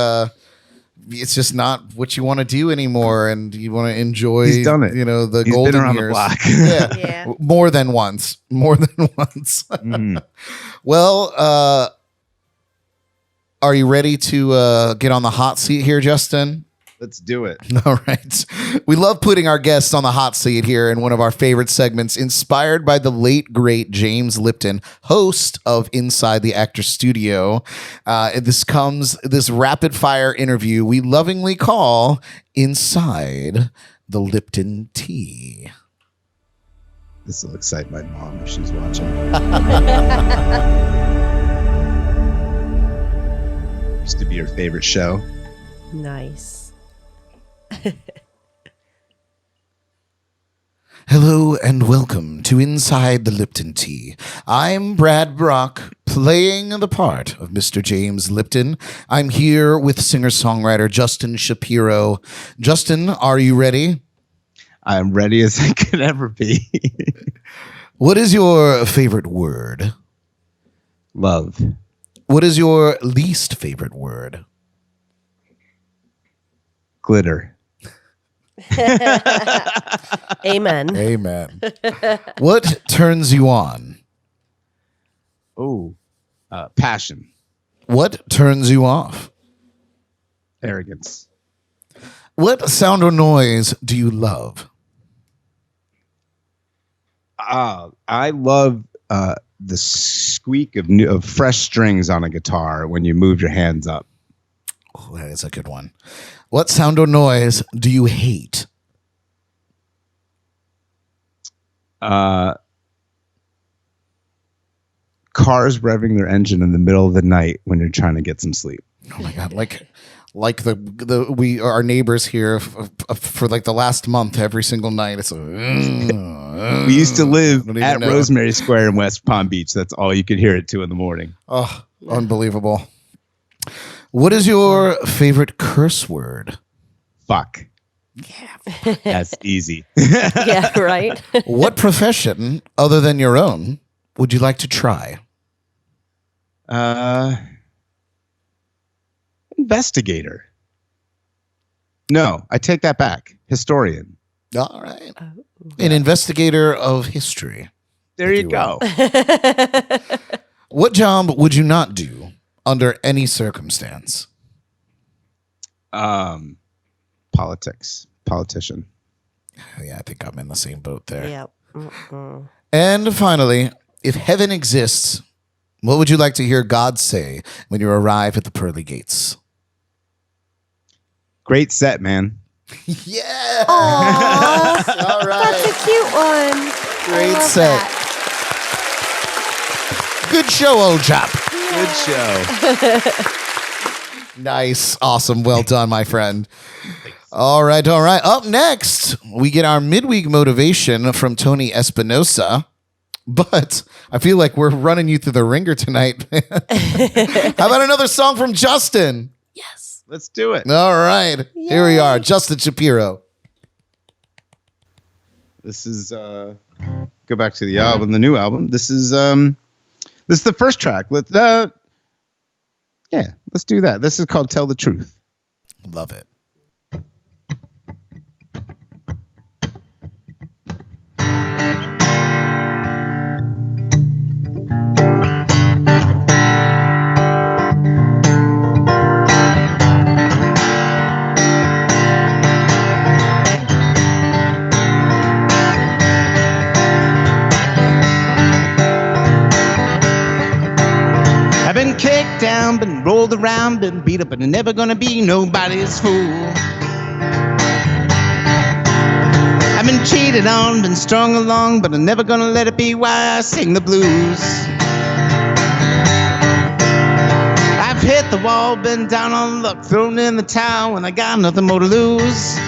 Speaker 1: it's just not what you want to do anymore, and you want to enjoy.
Speaker 3: He's done it.
Speaker 1: The
Speaker 3: He's
Speaker 1: golden
Speaker 3: been around
Speaker 1: years.
Speaker 3: the block.
Speaker 1: Yeah, more than once. Well, are you ready to get on the hot seat here, Justin?
Speaker 3: Let's do it.
Speaker 1: All right. We love putting our guests on the hot seat here in one of our favorite segments, inspired by the late, great James Lipton, host of Inside the Actor Studio. This rapid fire interview we lovingly call Inside the Lipton Tea.
Speaker 3: This will excite my mom if she's watching. Used to be her favorite show.
Speaker 2: Nice.
Speaker 1: Hello and welcome to Inside the Lipton Tea. I'm Brad Brock, playing the part of Mr. James Lipton. I'm here with singer-songwriter Justin Shapiro. Justin, are you ready?
Speaker 3: I'm ready as I could ever be.
Speaker 1: What is your favorite word?
Speaker 3: Love.
Speaker 1: What is your least favorite word?
Speaker 3: Glitter.
Speaker 2: Amen.
Speaker 1: Amen. What turns you on?
Speaker 3: Oh, passion.
Speaker 1: What turns you off?
Speaker 3: Arrogance.
Speaker 1: What sound or noise do you love?
Speaker 3: I love the squeak of fresh strings on a guitar when you move your hands up.
Speaker 1: Oh, that is a good one. What sound or noise do you hate?
Speaker 3: Cars revving their engine in the middle of the night when you're trying to get some sleep.
Speaker 1: Oh my God! Like our neighbors here for like the last month, every single night. It's like,
Speaker 3: we used to live
Speaker 1: don't even
Speaker 3: at
Speaker 1: know.
Speaker 3: Rosemary Square in West Palm Beach. That's all you could hear at 2 a.m.
Speaker 1: Oh, unbelievable. What is your favorite curse word?
Speaker 3: Fuck. Yeah. That's easy.
Speaker 2: Yeah, right.
Speaker 1: What profession, other than your own, would you like to try?
Speaker 3: Investigator. No, I take that back. Historian.
Speaker 1: All right. An investigator of history.
Speaker 3: There you go.
Speaker 1: What job would you not do under any circumstance?
Speaker 3: Politics. Politician.
Speaker 1: Yeah, I think I'm in the same boat there.
Speaker 2: Yep. Mm-mm.
Speaker 1: And finally, if heaven exists, what would you like to hear God say when you arrive at the pearly gates?
Speaker 3: Great set, man.
Speaker 1: Yeah.
Speaker 2: Aw,
Speaker 1: All right.
Speaker 2: that's a cute one.
Speaker 1: Great
Speaker 2: I love
Speaker 1: set.
Speaker 2: that.
Speaker 1: Good show, old chap.
Speaker 3: Good show.
Speaker 1: Nice. Awesome. Well done, my friend. All right. All right. Up next, we get our midweek motivation from Tony Espinosa. But I feel like we're running you through the ringer tonight. How about another song from Justin?
Speaker 2: Yes.
Speaker 3: Let's do it.
Speaker 1: All right. Here we are. Justin Shapiro.
Speaker 3: This is go back to the album, the new album. This is the first track. Let's do that. This is called Tell the Truth.
Speaker 1: Love it.
Speaker 4: I've been kicked down, been rolled around, been beat up, but I'm never gonna be nobody's fool. I've been cheated on, been strung along, but I'm never gonna let it be why I sing the blues. I've hit the wall, been down on luck, thrown in the towel when I got nothing more to lose.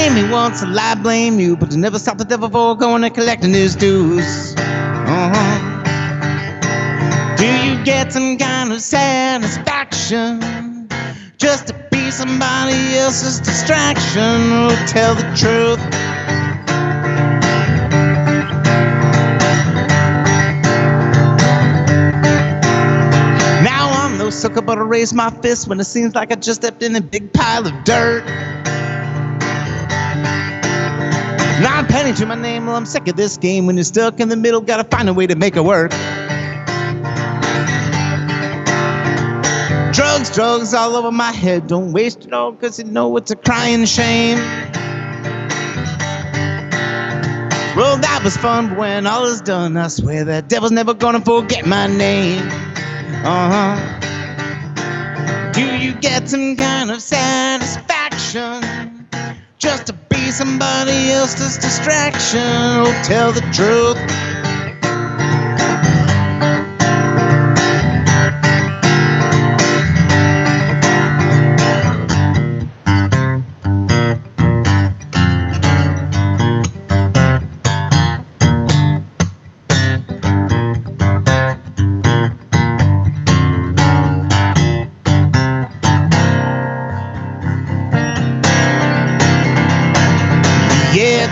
Speaker 4: blame me once, and I blame you, but you never stop the devil for going and collecting his dues. Do you get some kind of satisfaction just to be somebody else's distraction? Oh, tell the truth. Now I'm no sucker, but I raise my fist when it seems like I just stepped in a big pile of dirt. 9 penny to my name, well, I'm sick of this game. When you're stuck in the middle, gotta find a way to make it work. Drugs all over my head. Don't waste it all, cause you know it's a crying shame. Well, that was fun, but when all is done, I swear that devil's never gonna forget my name. Do you get some kind of satisfaction just to be somebody else's distraction? Oh, tell the truth.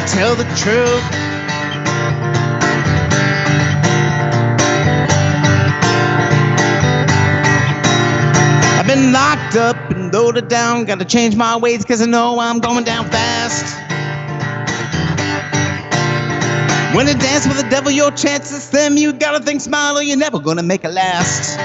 Speaker 4: Tell the truth. I've been locked up and loaded down. Gotta change my ways cause I know I'm going down fast. When you dance with the devil, your chances slim. You gotta think smile or you're never gonna make it last.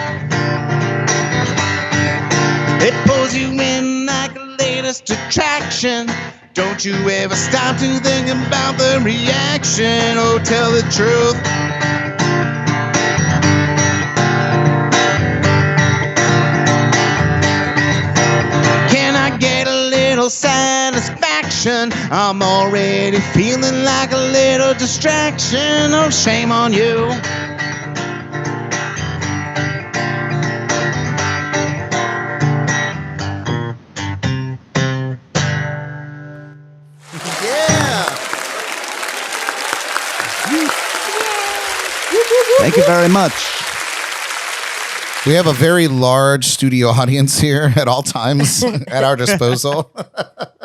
Speaker 4: It pulls you in like the latest attraction. Don't you ever stop to think about the reaction. Oh, tell the truth. Can I get a little satisfaction? I'm already feeling like a little distraction. Oh, shame on you. Thank you very much.
Speaker 1: We have a very large studio audience here at all times at our disposal.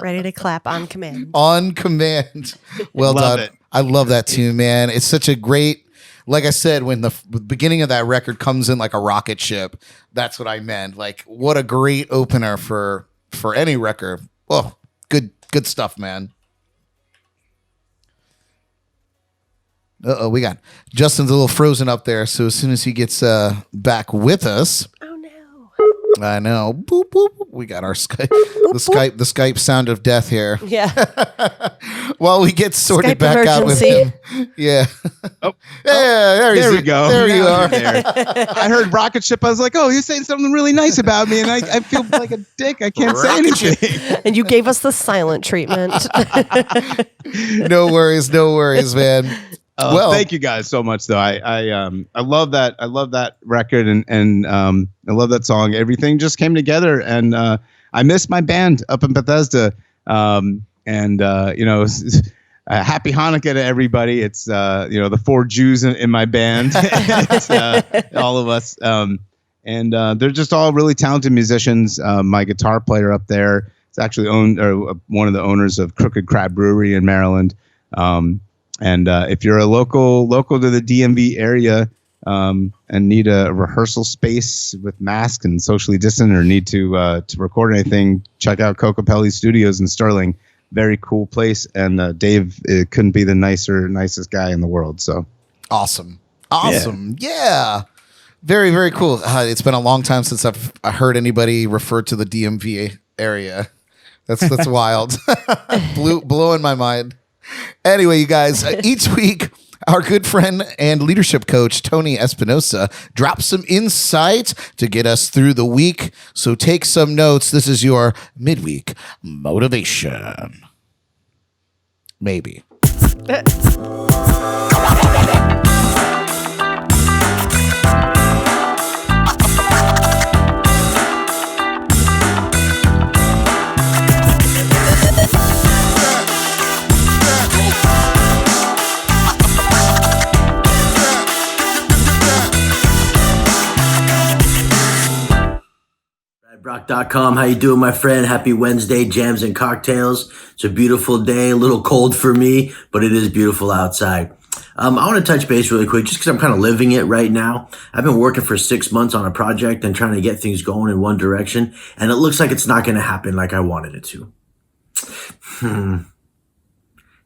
Speaker 2: Ready to clap on command.
Speaker 1: On command. Well
Speaker 3: Love
Speaker 1: done.
Speaker 3: it.
Speaker 1: I love that tune, man. It's such a great, like I said, when the beginning of that record comes in like a rocket ship, that's what I meant. Like, what a great opener for any record. Oh, good stuff, man. We got Justin's a little frozen up there, so as soon as he gets back with us,
Speaker 2: Oh no.
Speaker 1: I know, boop boop, we got our Skype, the Skype sound of death here.
Speaker 2: Yeah.
Speaker 1: While we get sorted
Speaker 2: Skype
Speaker 1: back out with
Speaker 2: emergency.
Speaker 1: him, yeah,
Speaker 3: Oh,
Speaker 1: yeah,
Speaker 3: there we go.
Speaker 1: There you
Speaker 3: Now
Speaker 1: are.
Speaker 3: you're there. I heard rocket ship. I was like, oh, you're saying something really nice about me, and I feel like a dick. I can't say
Speaker 1: Rocket ship.
Speaker 3: anything.
Speaker 2: And you gave us the silent treatment.
Speaker 1: No worries, man. Well,
Speaker 3: thank you guys so much, though. I love that. I love that record, and I love that song. Everything just came together, and I miss my band up in Bethesda. Happy Hanukkah to everybody. It's the 4 Jews in my band, it's, all of us, and they're just all really talented musicians. My guitar player up there is actually one of the owners of Crooked Crab Brewery in Maryland. And if you're a local to the DMV area and need a rehearsal space with masks and socially distant, or need to record anything, check out Cocopelli Studios in Sterling. Very cool place. And Dave couldn't be the nicest guy in the world. So
Speaker 1: awesome. Yeah. Very, very cool. It's been a long time since I've heard anybody refer to the DMV area. That's wild. Blowing my mind. Anyway, you guys, each week, our good friend and leadership coach, Tony Espinosa, drops some insight to get us through the week. So take some notes. This is your midweek motivation. Maybe.
Speaker 5: Brock.com. How you doing, my friend? Happy Wednesday, jams and cocktails. It's a beautiful day, a little cold for me, but it is beautiful outside. I want to touch base really quick just because I'm kind of living it right now. I've been working for 6 months on a project and trying to get things going in one direction, and it looks like it's not going to happen like I wanted it to.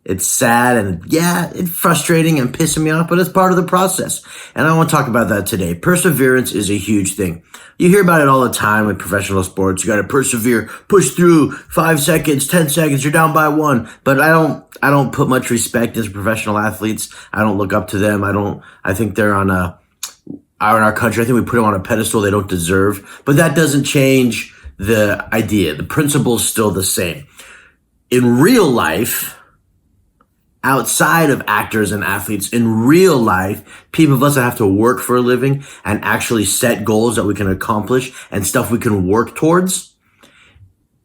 Speaker 5: It's sad and it's frustrating and pissing me off, but it's part of the process. And I want to talk about that today. Perseverance is a huge thing. You hear about it all the time in professional sports. You got to persevere, push through 5 seconds, 10 seconds, you're down by 1. But I don't put much respect as professional athletes. I don't look up to them. I think they're in our country. I think we put them on a pedestal they don't deserve, but that doesn't change the idea. The principle is still the same. In real life, outside of actors and athletes, in real life, people of us that have to work for a living and actually set goals that we can accomplish and stuff we can work towards,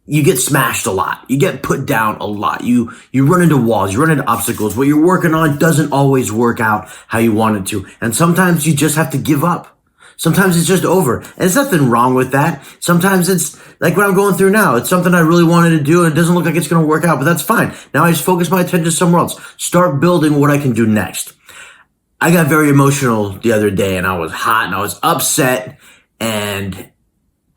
Speaker 5: you get smashed a lot. You get put down a lot. You run into walls, you run into obstacles. What you're working on doesn't always work out how you want it to. And sometimes you just have to give up. Sometimes it's just over. And there's nothing wrong with that. Sometimes it's like what I'm going through now. It's something I really wanted to do and it doesn't look like it's going to work out, but that's fine. Now I just focus my attention somewhere else. Start building what I can do next. I got very emotional the other day and I was hot and I was upset, and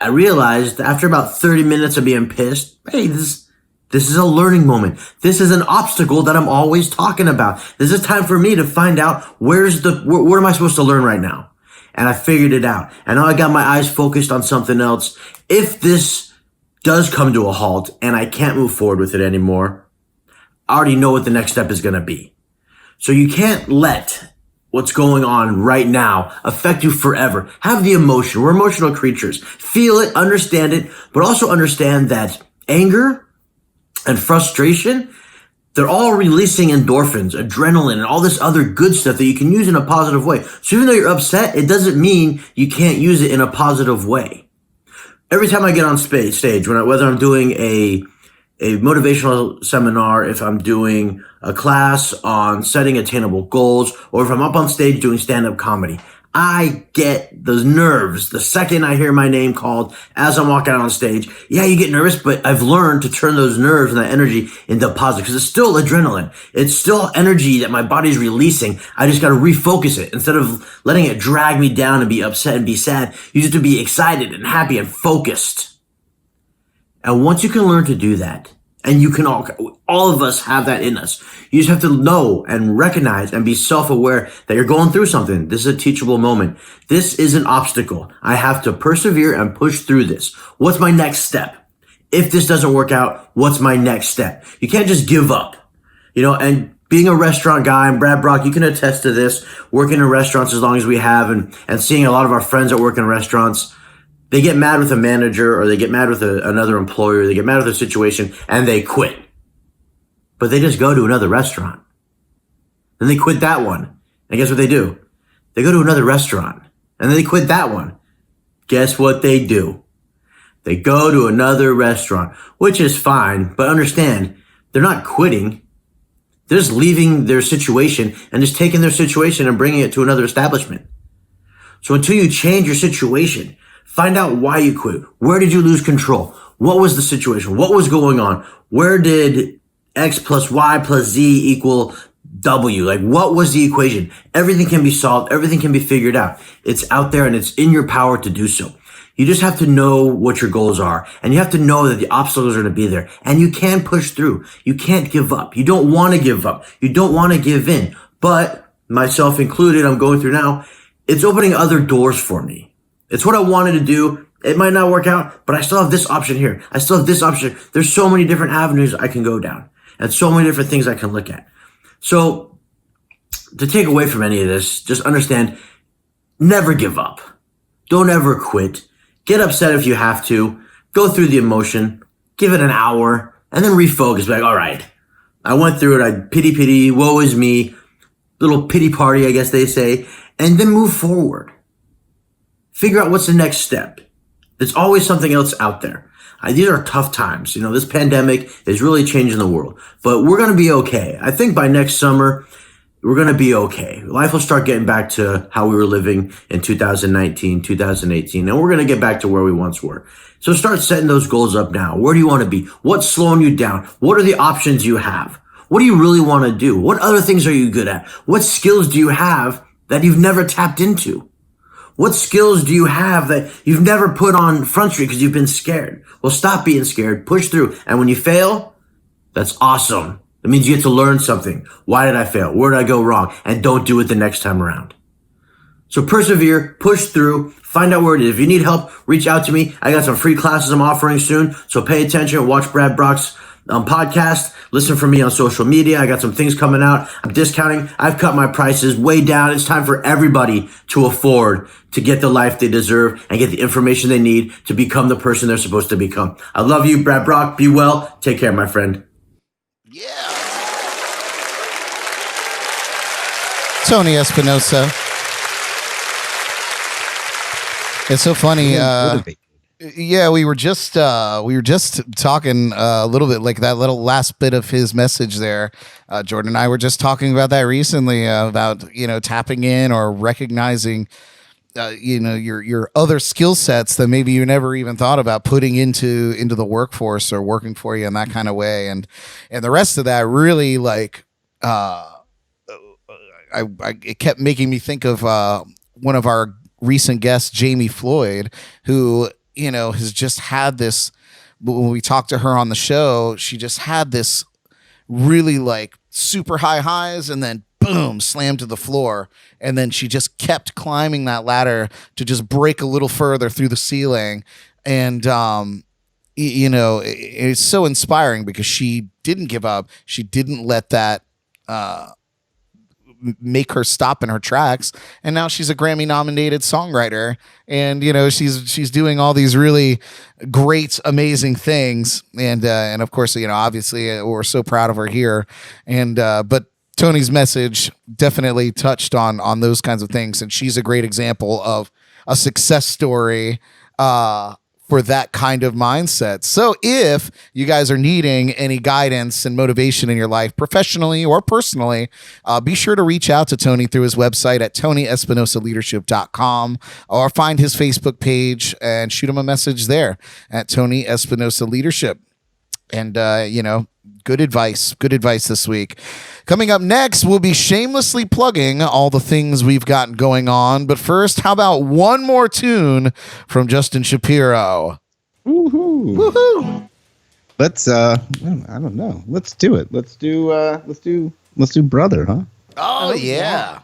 Speaker 5: I realized after about 30 minutes of being pissed, hey, this is a learning moment. This is an obstacle that I'm always talking about. This is time for me to find out what am I supposed to learn right now? And I figured it out. And now I got my eyes focused on something else. If this does come to a halt and I can't move forward with it anymore, I already know what the next step is going to be. So you can't let what's going on right now affect you forever. Have the emotion. We're emotional creatures. Feel it, understand it, but also understand that anger and frustration, they're all releasing endorphins, adrenaline, and all this other good stuff that you can use in a positive way. So even though you're upset, it doesn't mean you can't use it in a positive way. Every time I get on stage, whether I'm doing a motivational seminar, if I'm doing a class on setting attainable goals, or if I'm up on stage doing stand-up comedy, I get those nerves the second I hear my name called as I'm walking out on stage. Yeah, you get nervous, but I've learned to turn those nerves and that energy into positive because it's still adrenaline. It's still energy that my body's releasing. I just got to refocus it. Instead of letting it drag me down and be upset and be sad, you just have to be excited and happy and focused. And once you can learn to do that, and you can all of us have that in us. You just have to know and recognize and be self-aware that you're going through something. This is a teachable moment. This is an obstacle. I have to persevere and push through this. What's my next step? If this doesn't work out, what's my next step? You can't just give up, and being a restaurant guy, and Brad Brock, you can attest to this, working in restaurants as long as we have and seeing a lot of our friends that work in restaurants. They get mad with a manager or they get mad with another employer. They get mad with a situation and they quit. But they just go to another restaurant. Then they quit that one. And guess what they do? They go to another restaurant and then they quit that one. Guess what they do? They go to another restaurant, which is fine. But understand, they're not quitting. They're just leaving their situation and just taking their situation and bringing it to another establishment. So until you change your situation, find out why you quit. Where did you lose control? What was the situation? What was going on? Where did X plus Y plus Z equal W? Like, what was the equation? Everything can be solved. Everything can be figured out. It's out there and it's in your power to do so. You just have to know what your goals are, and you have to know that the obstacles are going to be there, and you can push through. You can't give up. You don't want to give up. You don't want to give in. But myself included, I'm going through now. It's opening other doors for me. It's what I wanted to do. It might not work out, but I still have this option here. I still have this option. There's so many different avenues I can go down and so many different things I can look at. So to take away from any of this, just understand, never give up. Don't ever quit. Get upset if you have to. Go through the emotion. Give it an hour and then refocus. Be like, all right, I went through it. I pity, woe is me. Little pity party, I guess they say, and then move forward. Figure out what's the next step. There's always something else out there. These are tough times. This pandemic is really changing the world, but we're going to be okay. I think by next summer, We're going to be okay. Life will start getting back to how we were living in 2019, 2018, and we're going to get back to where we once were. So start setting those goals up now. Where do you want to be? What's slowing you down? What are the options you have? What do you really want to do? What other things are you good at? What skills do you have that you've never tapped into? What skills do you have that you've never put on Front Street because you've been scared? Well, stop being scared, push through. And when you fail, that's awesome. That means you get to learn something. Why did I fail? Where did I go wrong? And don't do it the next time around. So persevere, push through, find out where it is. If you need help, reach out to me. I got some free classes I'm offering soon. So pay attention, watch Brad Brock's podcast, listen for me on social media. I got some things coming out. I'm discounting. I've cut my prices way down. It's time for everybody to afford to get the life they deserve and get the information they need to become the person they're supposed to become. I love you, Brad Brock. Be well. Take care, my friend.
Speaker 1: Yeah. Tony Espinosa. It's so funny. Yeah, we were just talking a little bit, like that little last bit of his message there. Jordan and I were just talking about that recently, about tapping in or recognizing your other skill sets that maybe you never even thought about putting into the workforce or working for you in that kind of way, and the rest of that really it kept making me think of one of our recent guests, Jamie Floyd, who has just had this. When we talked to her on the show, she just had this really super high highs and then boom, slammed to the floor. And then she just kept climbing that ladder to just break a little further through the ceiling. And, it's so inspiring because she didn't give up. She didn't let that make her stop in her tracks. And now she's a Grammy nominated songwriter. And, she's doing all these really great, amazing things. And of course, obviously we're so proud of her here. And, but Tony's message definitely touched on those kinds of things. And she's a great example of a success story, for that kind of mindset. So if you guys are needing any guidance and motivation in your life, professionally or personally, be sure to reach out to Tony through his website at TonyEspinosaLeadership.com, or find his Facebook page and shoot him a message there at Tony Espinosa Leadership. And, good advice this week. Coming up next, we'll be shamelessly plugging all the things we've got going on. But first, how about one more tune from Justin Shapiro?
Speaker 3: Woohoo! Woohoo! Let's I don't know. Let's do it. Let's do Brother, huh?
Speaker 1: Oh yeah.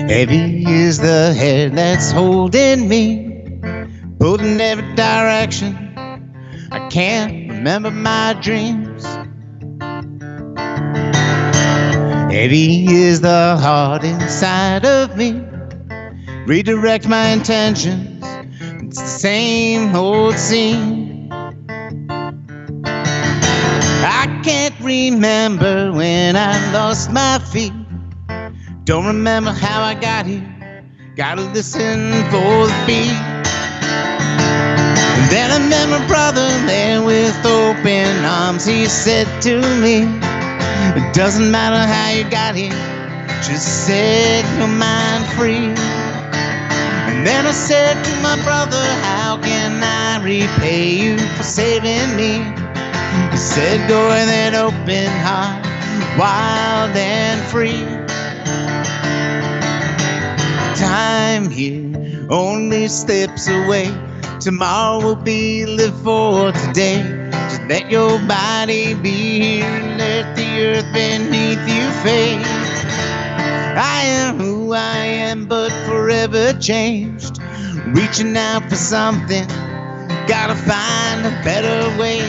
Speaker 4: Heavy is the head that's holding me, pulled in every direction. I can't remember my dreams. Heavy is the heart inside of me, redirect my intentions. It's the same old scene. I can't remember when I lost my feet. Don't remember how I got here. Gotta listen for the beat. And then I met my brother there with open arms. He said to me, it doesn't matter how you got here, just set your mind free. And then I said to my brother, how can I repay you for saving me? He said, go with an open heart, wild and free. Time here only slips away. Tomorrow will be lived for today. Just let your body be here. Let the earth beneath you fade. I am who I am, but forever changed. Reaching out for something, gotta find a better way.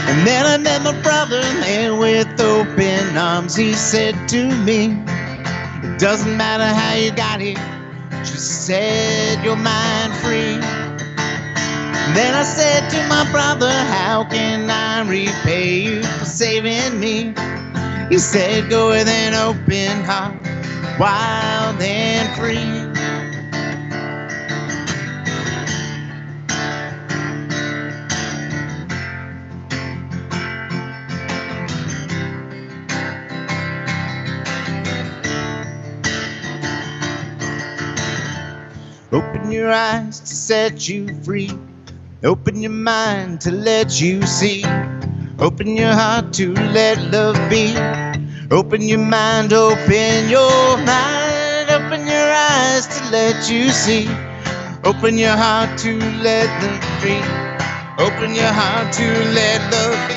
Speaker 4: And then I met my brother there with open arms. He said to me, it doesn't matter how you got here, just set your mind free. Then I said to my brother, how can I repay you for saving me? He said, go with an open heart, wild and free. Open your eyes to set you free. Open your mind to let you see. Open your heart to let love be. Open your mind, open your mind. Open your eyes to let you see. Open your heart to let love be. Open your heart to let love be.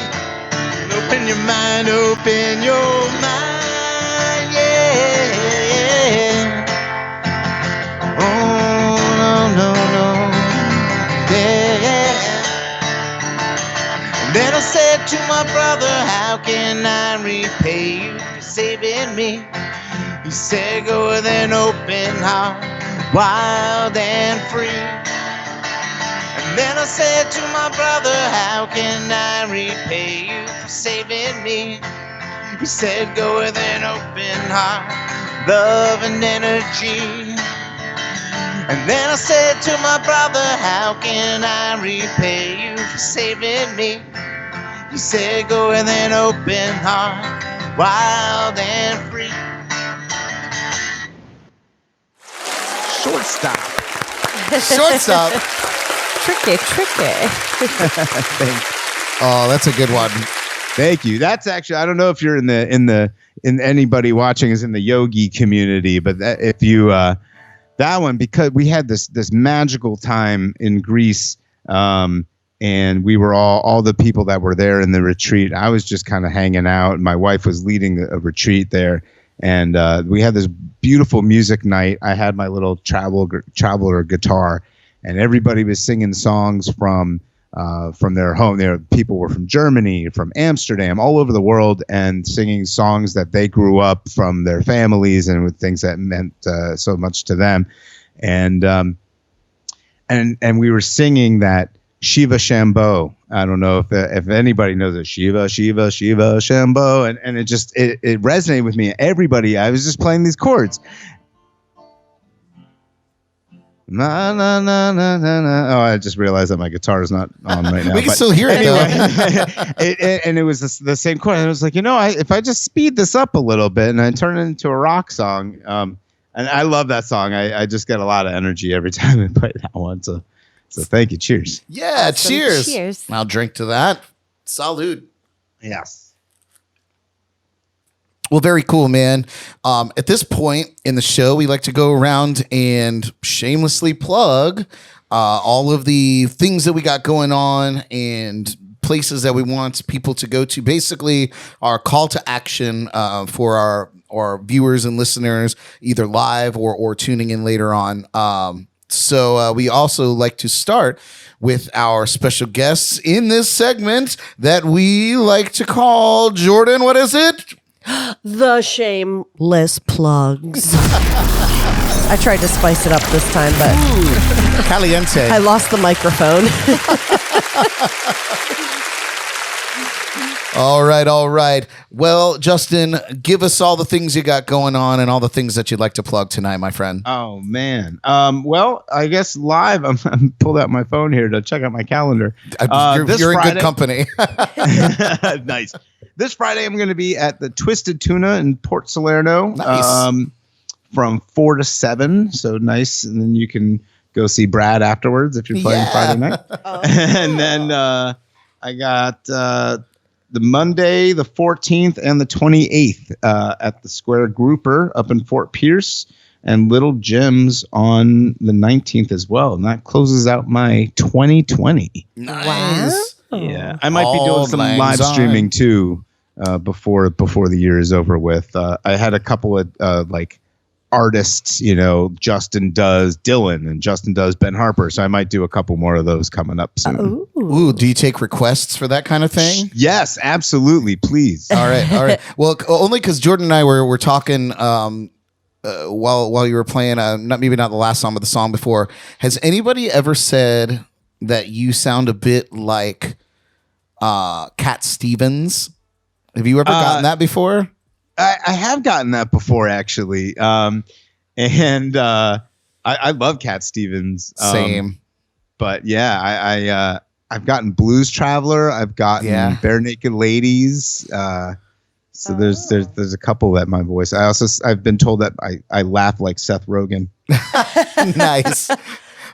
Speaker 4: Open your mind, open your mind, yeah. Oh, no, yeah. And then I said to my brother, how can I repay you for saving me? He said, go with an open heart, wild and free. And then I said to my brother, how can I repay you for saving me? He said, go with an open heart, love and energy. And then I said to my brother, how can I repay you for saving me? He said, go with an open heart, wild and free.
Speaker 3: Shortstop.
Speaker 1: Shortstop.
Speaker 2: Tricky.
Speaker 1: Oh, that's a good one.
Speaker 3: Thank you. That's actually, I don't know if you're in anybody watching is in the yogi community, but if you that one, because we had this magical time in Greece, and we were all the people that were there in the retreat. I was just kind of hanging out. My wife was leading a retreat there, and we had this beautiful music night. I had my little traveler guitar, and everybody was singing songs from their home. People were from Germany, from Amsterdam, all over the world, and singing songs that they grew up from their families and with things that meant so much to them. And we were singing that Shiva Shambho. I don't know if anybody knows it. Shiva Shambho, and it just it resonated with me. Everybody, I was just playing these chords. Na, na, na, na, na, na. Oh, I just realized that my guitar is not on right now.
Speaker 1: We can still hear it,
Speaker 3: though. And it was the same chord. And I was like, if I just speed this up a little bit and I turn it into a rock song, and I love that song. I just get a lot of energy every time I play that one. So thank you. Cheers.
Speaker 1: Yeah,
Speaker 2: Awesome.
Speaker 1: cheers.
Speaker 2: Cheers.
Speaker 1: I'll drink to that. Salud.
Speaker 3: Yes.
Speaker 1: Well, very cool, man. At this point in the show, we like to go around and shamelessly plug all of the things that we got going on and places that we want people to go to. Basically, our call to action for our viewers and listeners, either live or tuning in later on. So we also like to start with our special guests in this segment that we like to call, Jordan, what is it?
Speaker 2: The shameless plugs. I tried to spice it up this time, but
Speaker 1: Caliente.
Speaker 2: I lost the microphone.
Speaker 1: All right. Well, Justin, give us all the things you got going on and all the things that you'd like to plug tonight, my friend.
Speaker 3: Oh, man. Well, I guess live, I'm pulled out my phone here to check out my calendar.
Speaker 1: You're in good company.
Speaker 3: Nice. This Friday, I'm going to be at the Twisted Tuna in Port Salerno.
Speaker 1: Nice.
Speaker 3: From 4 to 7. So nice. And then you can go see Brad afterwards if you're playing Friday night. And then I got the Monday, the 14th, and the 28th at the Square Grouper up in Fort Pierce, and Little Jim's on the 19th as well. And that closes out my 2020.
Speaker 1: Nice.
Speaker 2: Wow.
Speaker 3: Yeah, I might be doing some live streaming too before the year is over with. I had a couple of artists, Justin does Dylan and Justin does Ben Harper. So I might do a couple more of those coming up soon.
Speaker 1: Ooh, do you take requests for that kind of thing?
Speaker 3: Yes, absolutely. Please.
Speaker 1: All right. Well, only because Jordan and I were talking while you were playing, maybe not the last song, but the song before. Has anybody ever said that you sound a bit like Cat Stevens. Have you ever gotten that before?
Speaker 3: I have gotten that before, actually. I love Cat Stevens.
Speaker 1: Same.
Speaker 3: But yeah, I've gotten Blues Traveler. I've gotten Bare Naked Ladies. So there's a couple that my voice. I've been told that I laugh like Seth Rogen.
Speaker 1: Nice.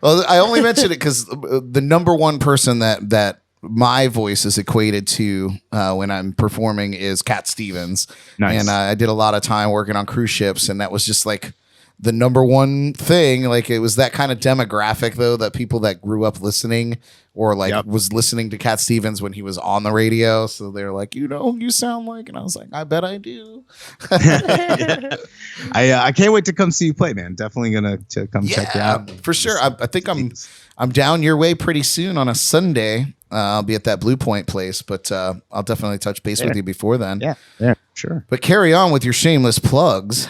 Speaker 1: Well, I only mentioned it because the number one person that my voice is equated to when I'm performing is Cat Stevens.
Speaker 3: Nice.
Speaker 1: And I did a lot of time working on cruise ships, and that was just like the number one thing. Like, it was that kind of demographic, though, that people that grew up listening or was listening to Cat Stevens when he was on the radio. So they're like, you sound like, and I was like, I bet I do.
Speaker 3: I can't wait to come see you play, man. Definitely gonna come check you out
Speaker 1: for sure. I think I'm down your way pretty soon on a Sunday. I'll be at that Blue Point place, but I'll definitely touch base with you before then.
Speaker 3: Yeah, sure.
Speaker 1: But carry on with your shameless plugs.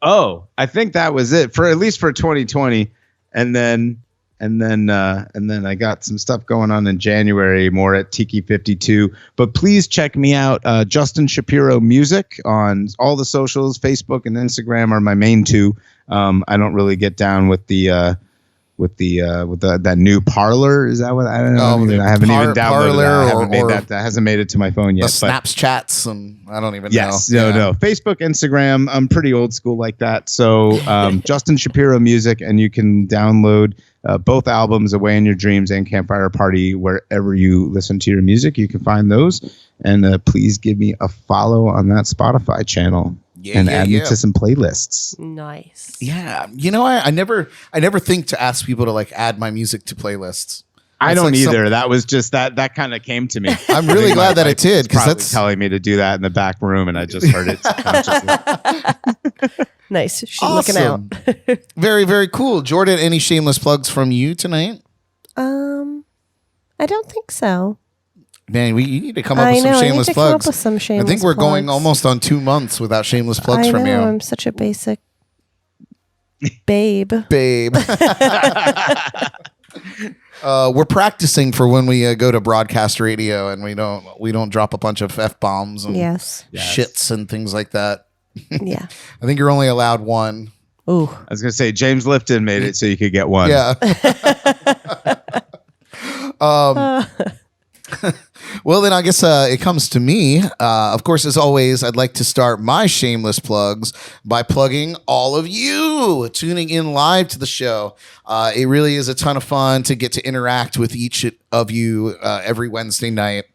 Speaker 3: Oh, I think that was it for at least for 2020, and then I got some stuff going on in January, more at Tiki 52. But please check me out, Justin Shapiro Music on all the socials. Facebook and Instagram are my main two. I don't really get down with that new Parlor. Is that what I don't know? I haven't even downloaded that. That hasn't made it to my phone yet.
Speaker 1: The Snaps chats, and I don't even know.
Speaker 3: Yes, no. Facebook, Instagram. I'm pretty old school like that. So Justin Shapiro Music, and you can download both albums, Away in Your Dreams and Campfire Party, wherever you listen to your music. You can find those, and please give me a follow on that Spotify channel. Add me to some playlists.
Speaker 2: Nice.
Speaker 1: Yeah. I never think to ask people to like add my music to playlists.
Speaker 3: I don't either. That was just that kind of came to me.
Speaker 1: I'm really glad that it did, because that's
Speaker 3: telling me to do that in the back room, and I just heard it subconsciously.
Speaker 2: Nice. She's
Speaker 1: awesome.
Speaker 2: Looking out.
Speaker 1: Very, very cool. Jordan, any shameless plugs from you tonight?
Speaker 2: I don't think so.
Speaker 1: Man, you need to come up with some shameless plugs.
Speaker 2: Come up with some shameless
Speaker 1: I think we're
Speaker 2: plugs.
Speaker 1: going almost on 2 months without shameless plugs from you.
Speaker 2: I'm such a basic babe.
Speaker 1: We're practicing for when we go to broadcast radio, and we don't drop a bunch of F-bombs and shits and things like that.
Speaker 2: Yeah.
Speaker 1: I think you're only allowed one.
Speaker 2: Ooh.
Speaker 3: I was gonna say James Lipton made it so you could get one.
Speaker 1: Yeah. Well, then I guess it comes to me. Of course, as always, I'd like to start my shameless plugs by plugging all of you tuning in live to the show. It really is a ton of fun to get to interact with each of you every Wednesday night.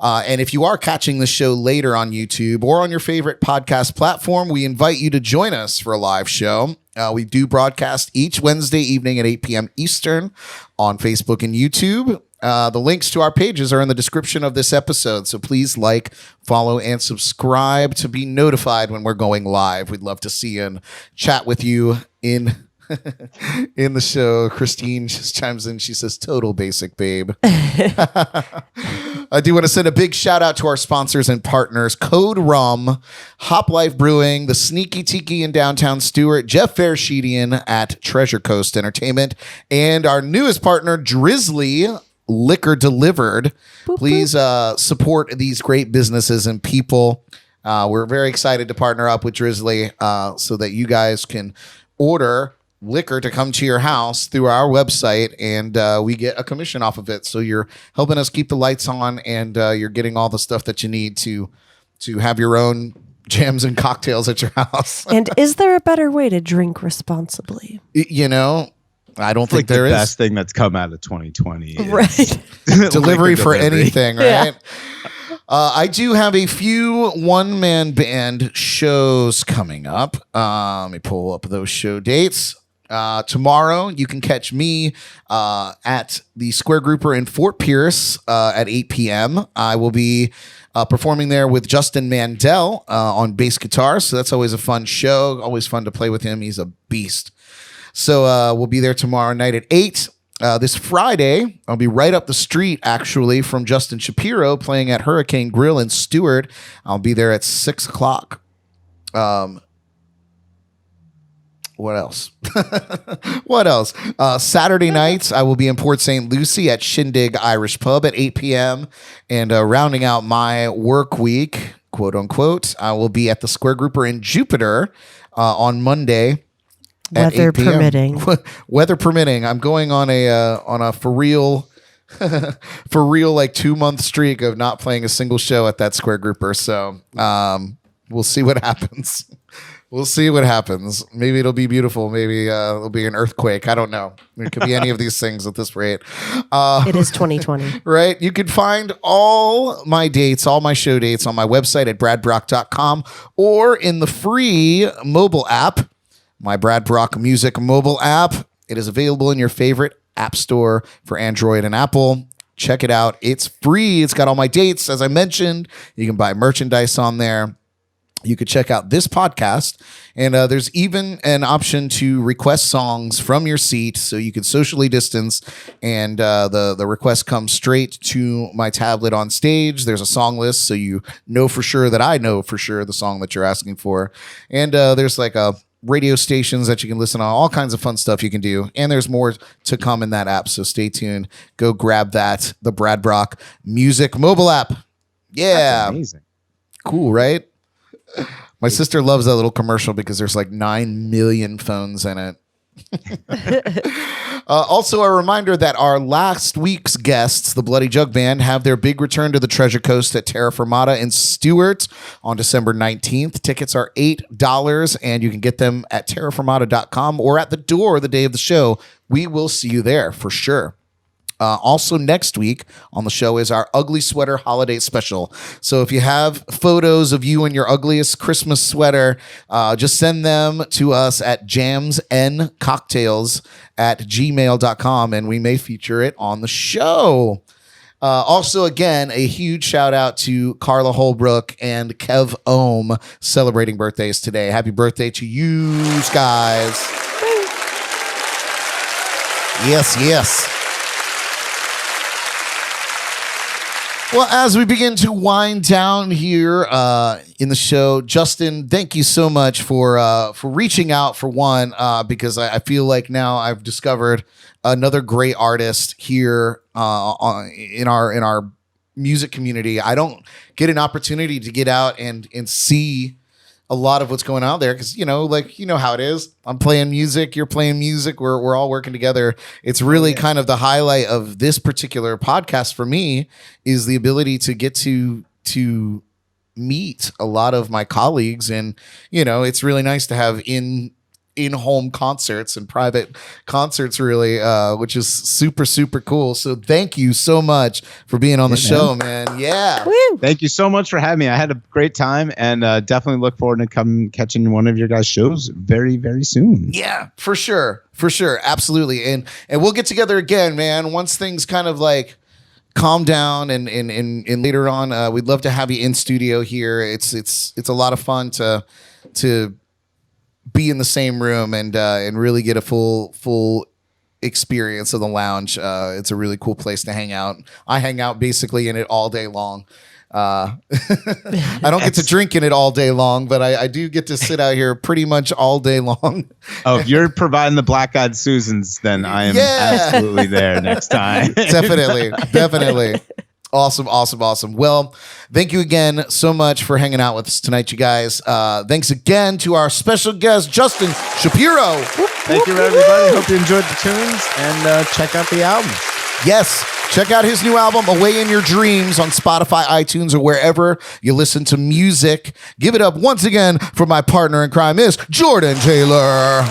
Speaker 1: And if you are catching the show later on YouTube or on your favorite podcast platform, we invite you to join us for a live show. We do broadcast each Wednesday evening at 8 p.m. Eastern on Facebook and YouTube. The links to our pages are in the description of this episode, so please like, follow, and subscribe to be notified when we're going live. We'd love to see you and chat with you in in the show. Christine just chimes in. She says, total basic babe. I do want to send a big shout out to our sponsors and partners, Code Rum, Hop Life Brewing, the Sneaky Tiki in downtown Stewart, Jeff Farshedian at Treasure Coast Entertainment, and our newest partner, Drizzly Liquor Delivered.
Speaker 2: Boop,
Speaker 1: Please support these great businesses and people. We're very excited to partner up with Drizzly so that you guys can order liquor to come to your house through our website, and we get a commission off of it. So you're helping us keep the lights on, and you're getting all the stuff that you need to have your own jams and cocktails at your house.
Speaker 2: And is there a better way to drink responsibly?
Speaker 1: I don't think there is.
Speaker 3: The best thing that's come out of 2020 is
Speaker 2: right.
Speaker 1: delivery for anything, right? Yeah. I do have a few one-man band shows coming up. Let me pull up those show dates. Tomorrow, you can catch me at the Square Grouper in Fort Pierce at 8 p.m. I will be performing there with Justin Mandel on bass guitar. So that's always a fun show. Always fun to play with him. He's a beast. So we'll be there tomorrow night at 8. This Friday, I'll be right up the street, actually, from Justin Shapiro playing at Hurricane Grill in Stewart. I'll be there at 6 o'clock. What else? What else? Saturday nights, I will be in Port St. Lucie at Shindig Irish Pub at 8 p.m. And rounding out my work week, quote unquote, I will be at the Square Grouper in Jupiter on Monday.
Speaker 2: Weather permitting.
Speaker 1: Weather permitting. I'm going on a for real like 2-month streak of not playing a single show at that Square Grouper. So we'll see what happens. We'll see what happens. Maybe it'll be beautiful. Maybe it'll be an earthquake. I don't know. It could be any of these things at this rate.
Speaker 2: It is 2020.
Speaker 1: Right? You can find all my dates, all my show dates on my website at bradbrock.com or in the free mobile app, my Brad Brock Music mobile app. It is available in your favorite app store for Android and Apple. Check it out. It's free. It's got all my dates. As I mentioned, you can buy merchandise on there. You could check out this podcast, and there's even an option to request songs from your seat, so you can socially distance, and the request comes straight to my tablet on stage. There's a song list, so you know for sure that I know for sure the song that you're asking for, and there's like a radio stations that you can listen on, all kinds of fun stuff you can do, and there's more to come in that app, so stay tuned. Go grab that, the Brad Brock Music mobile app. Yeah.
Speaker 3: That's amazing.
Speaker 1: Cool, right? My sister loves that little commercial because there's like 9 million phones in it. Also, a reminder that our last week's guests, the Bloody Jug Band, have their big return to the Treasure Coast at Terra Firmata in Stewart on December 19th. Tickets are $8, and you can get them at terraformata.com or at the door the day of the show. We will see you there for sure. Also next week on the show is our Ugly Sweater Holiday Special. So if you have photos of you in your ugliest Christmas sweater, just send them to us at jamsandcocktails@gmail.com, and we may feature it on the show. Also, again, a huge shout out to Carla Holbrook and Kev Ohm celebrating birthdays today. Happy birthday to you guys. Yes, yes. Well, as we begin to wind down here in the show, Justin, thank you so much for reaching out for one, because I feel like now I've discovered another great artist here in our music community. I don't get an opportunity to get out and see a lot of what's going on there because, like, you know how it is. I'm playing music. You're playing music. We're all working together. It's really kind of the highlight of this particular podcast for me is the ability to get to meet a lot of my colleagues. And, it's really nice to have in-home concerts and private concerts, really, which is super, super cool. So thank you so much for being on the show, man. Yeah.
Speaker 2: Woo.
Speaker 3: Thank you so much for having me. I had a great time, and definitely look forward to catching one of your guys' shows very, very soon.
Speaker 1: Yeah, for sure. For sure. Absolutely. And we'll get together again, man, once things kind of like calm down and later on, we'd love to have you in studio here. It's a lot of fun to be in the same room and really get a full experience of the lounge. It's a really cool place to hang out. I hang out basically in it all day long. I don't get to drink in it all day long, but I do get to sit out here pretty much all day long.
Speaker 3: Oh, if you're providing the Black Eyed Susans, then I am absolutely there next time.
Speaker 1: Definitely. Awesome. Well, thank you again so much for hanging out with us tonight, you guys. Thanks again to our special guest, Justin Shapiro.
Speaker 3: Thank you, everybody. Hope you enjoyed the tunes, and check out the album.
Speaker 1: Yes, check out his new album, Away in Your Dreams, on Spotify, iTunes, or wherever you listen to music. Give it up once again for my partner in crime, Miss Jordan Taylor.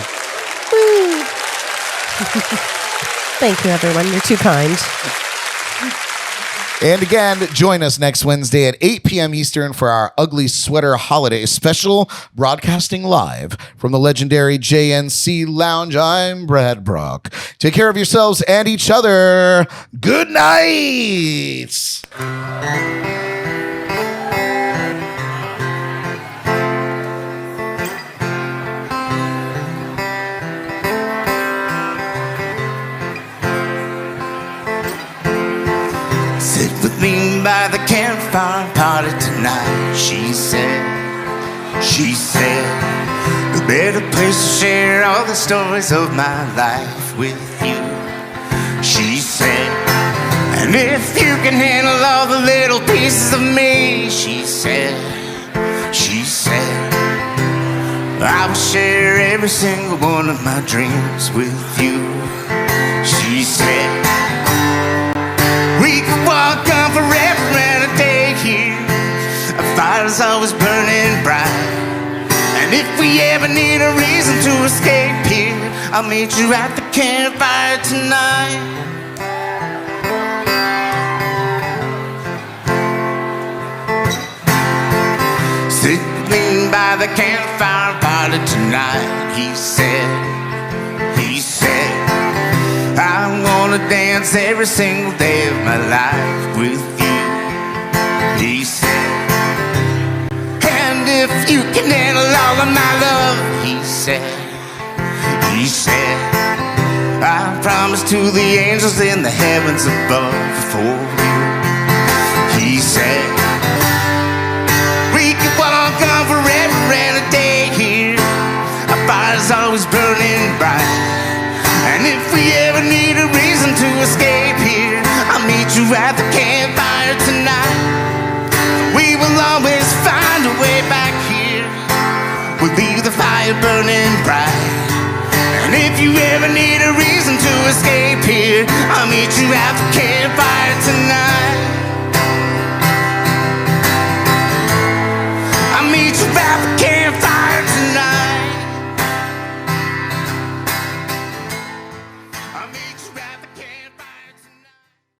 Speaker 2: Thank you, everyone. You're too kind.
Speaker 1: And again, join us next Wednesday at 8 p.m. Eastern for our Ugly Sweater Holiday Special, broadcasting live from the legendary JNC Lounge. I'm Brad Brock. Take care of yourselves and each other. Good night.
Speaker 4: Sit with me by the campfire party tonight, she said. better place to share all the stories of my life with you, she said. And if you can handle all the little pieces of me, she said, I will share every single one of my dreams with you, she said. We could walk on forever and a day here, a fire's always burning bright. And if we ever need a reason to escape here, I'll meet you at the campfire tonight. Sitting by the campfire party tonight, he said, I wanna dance every single day of my life with you, he said. And if you can handle all of my love, he said, I promise to the angels in the heavens above for you, he said. We could walk on forever and a day here, our fire's always burning bright. And if we ever need a reason to escape here, I'll meet you at the campfire tonight. We will always find a way back here, we'll leave the fire burning bright. And if you ever need a reason to escape here, I'll meet you at the campfire tonight. I'll meet you at the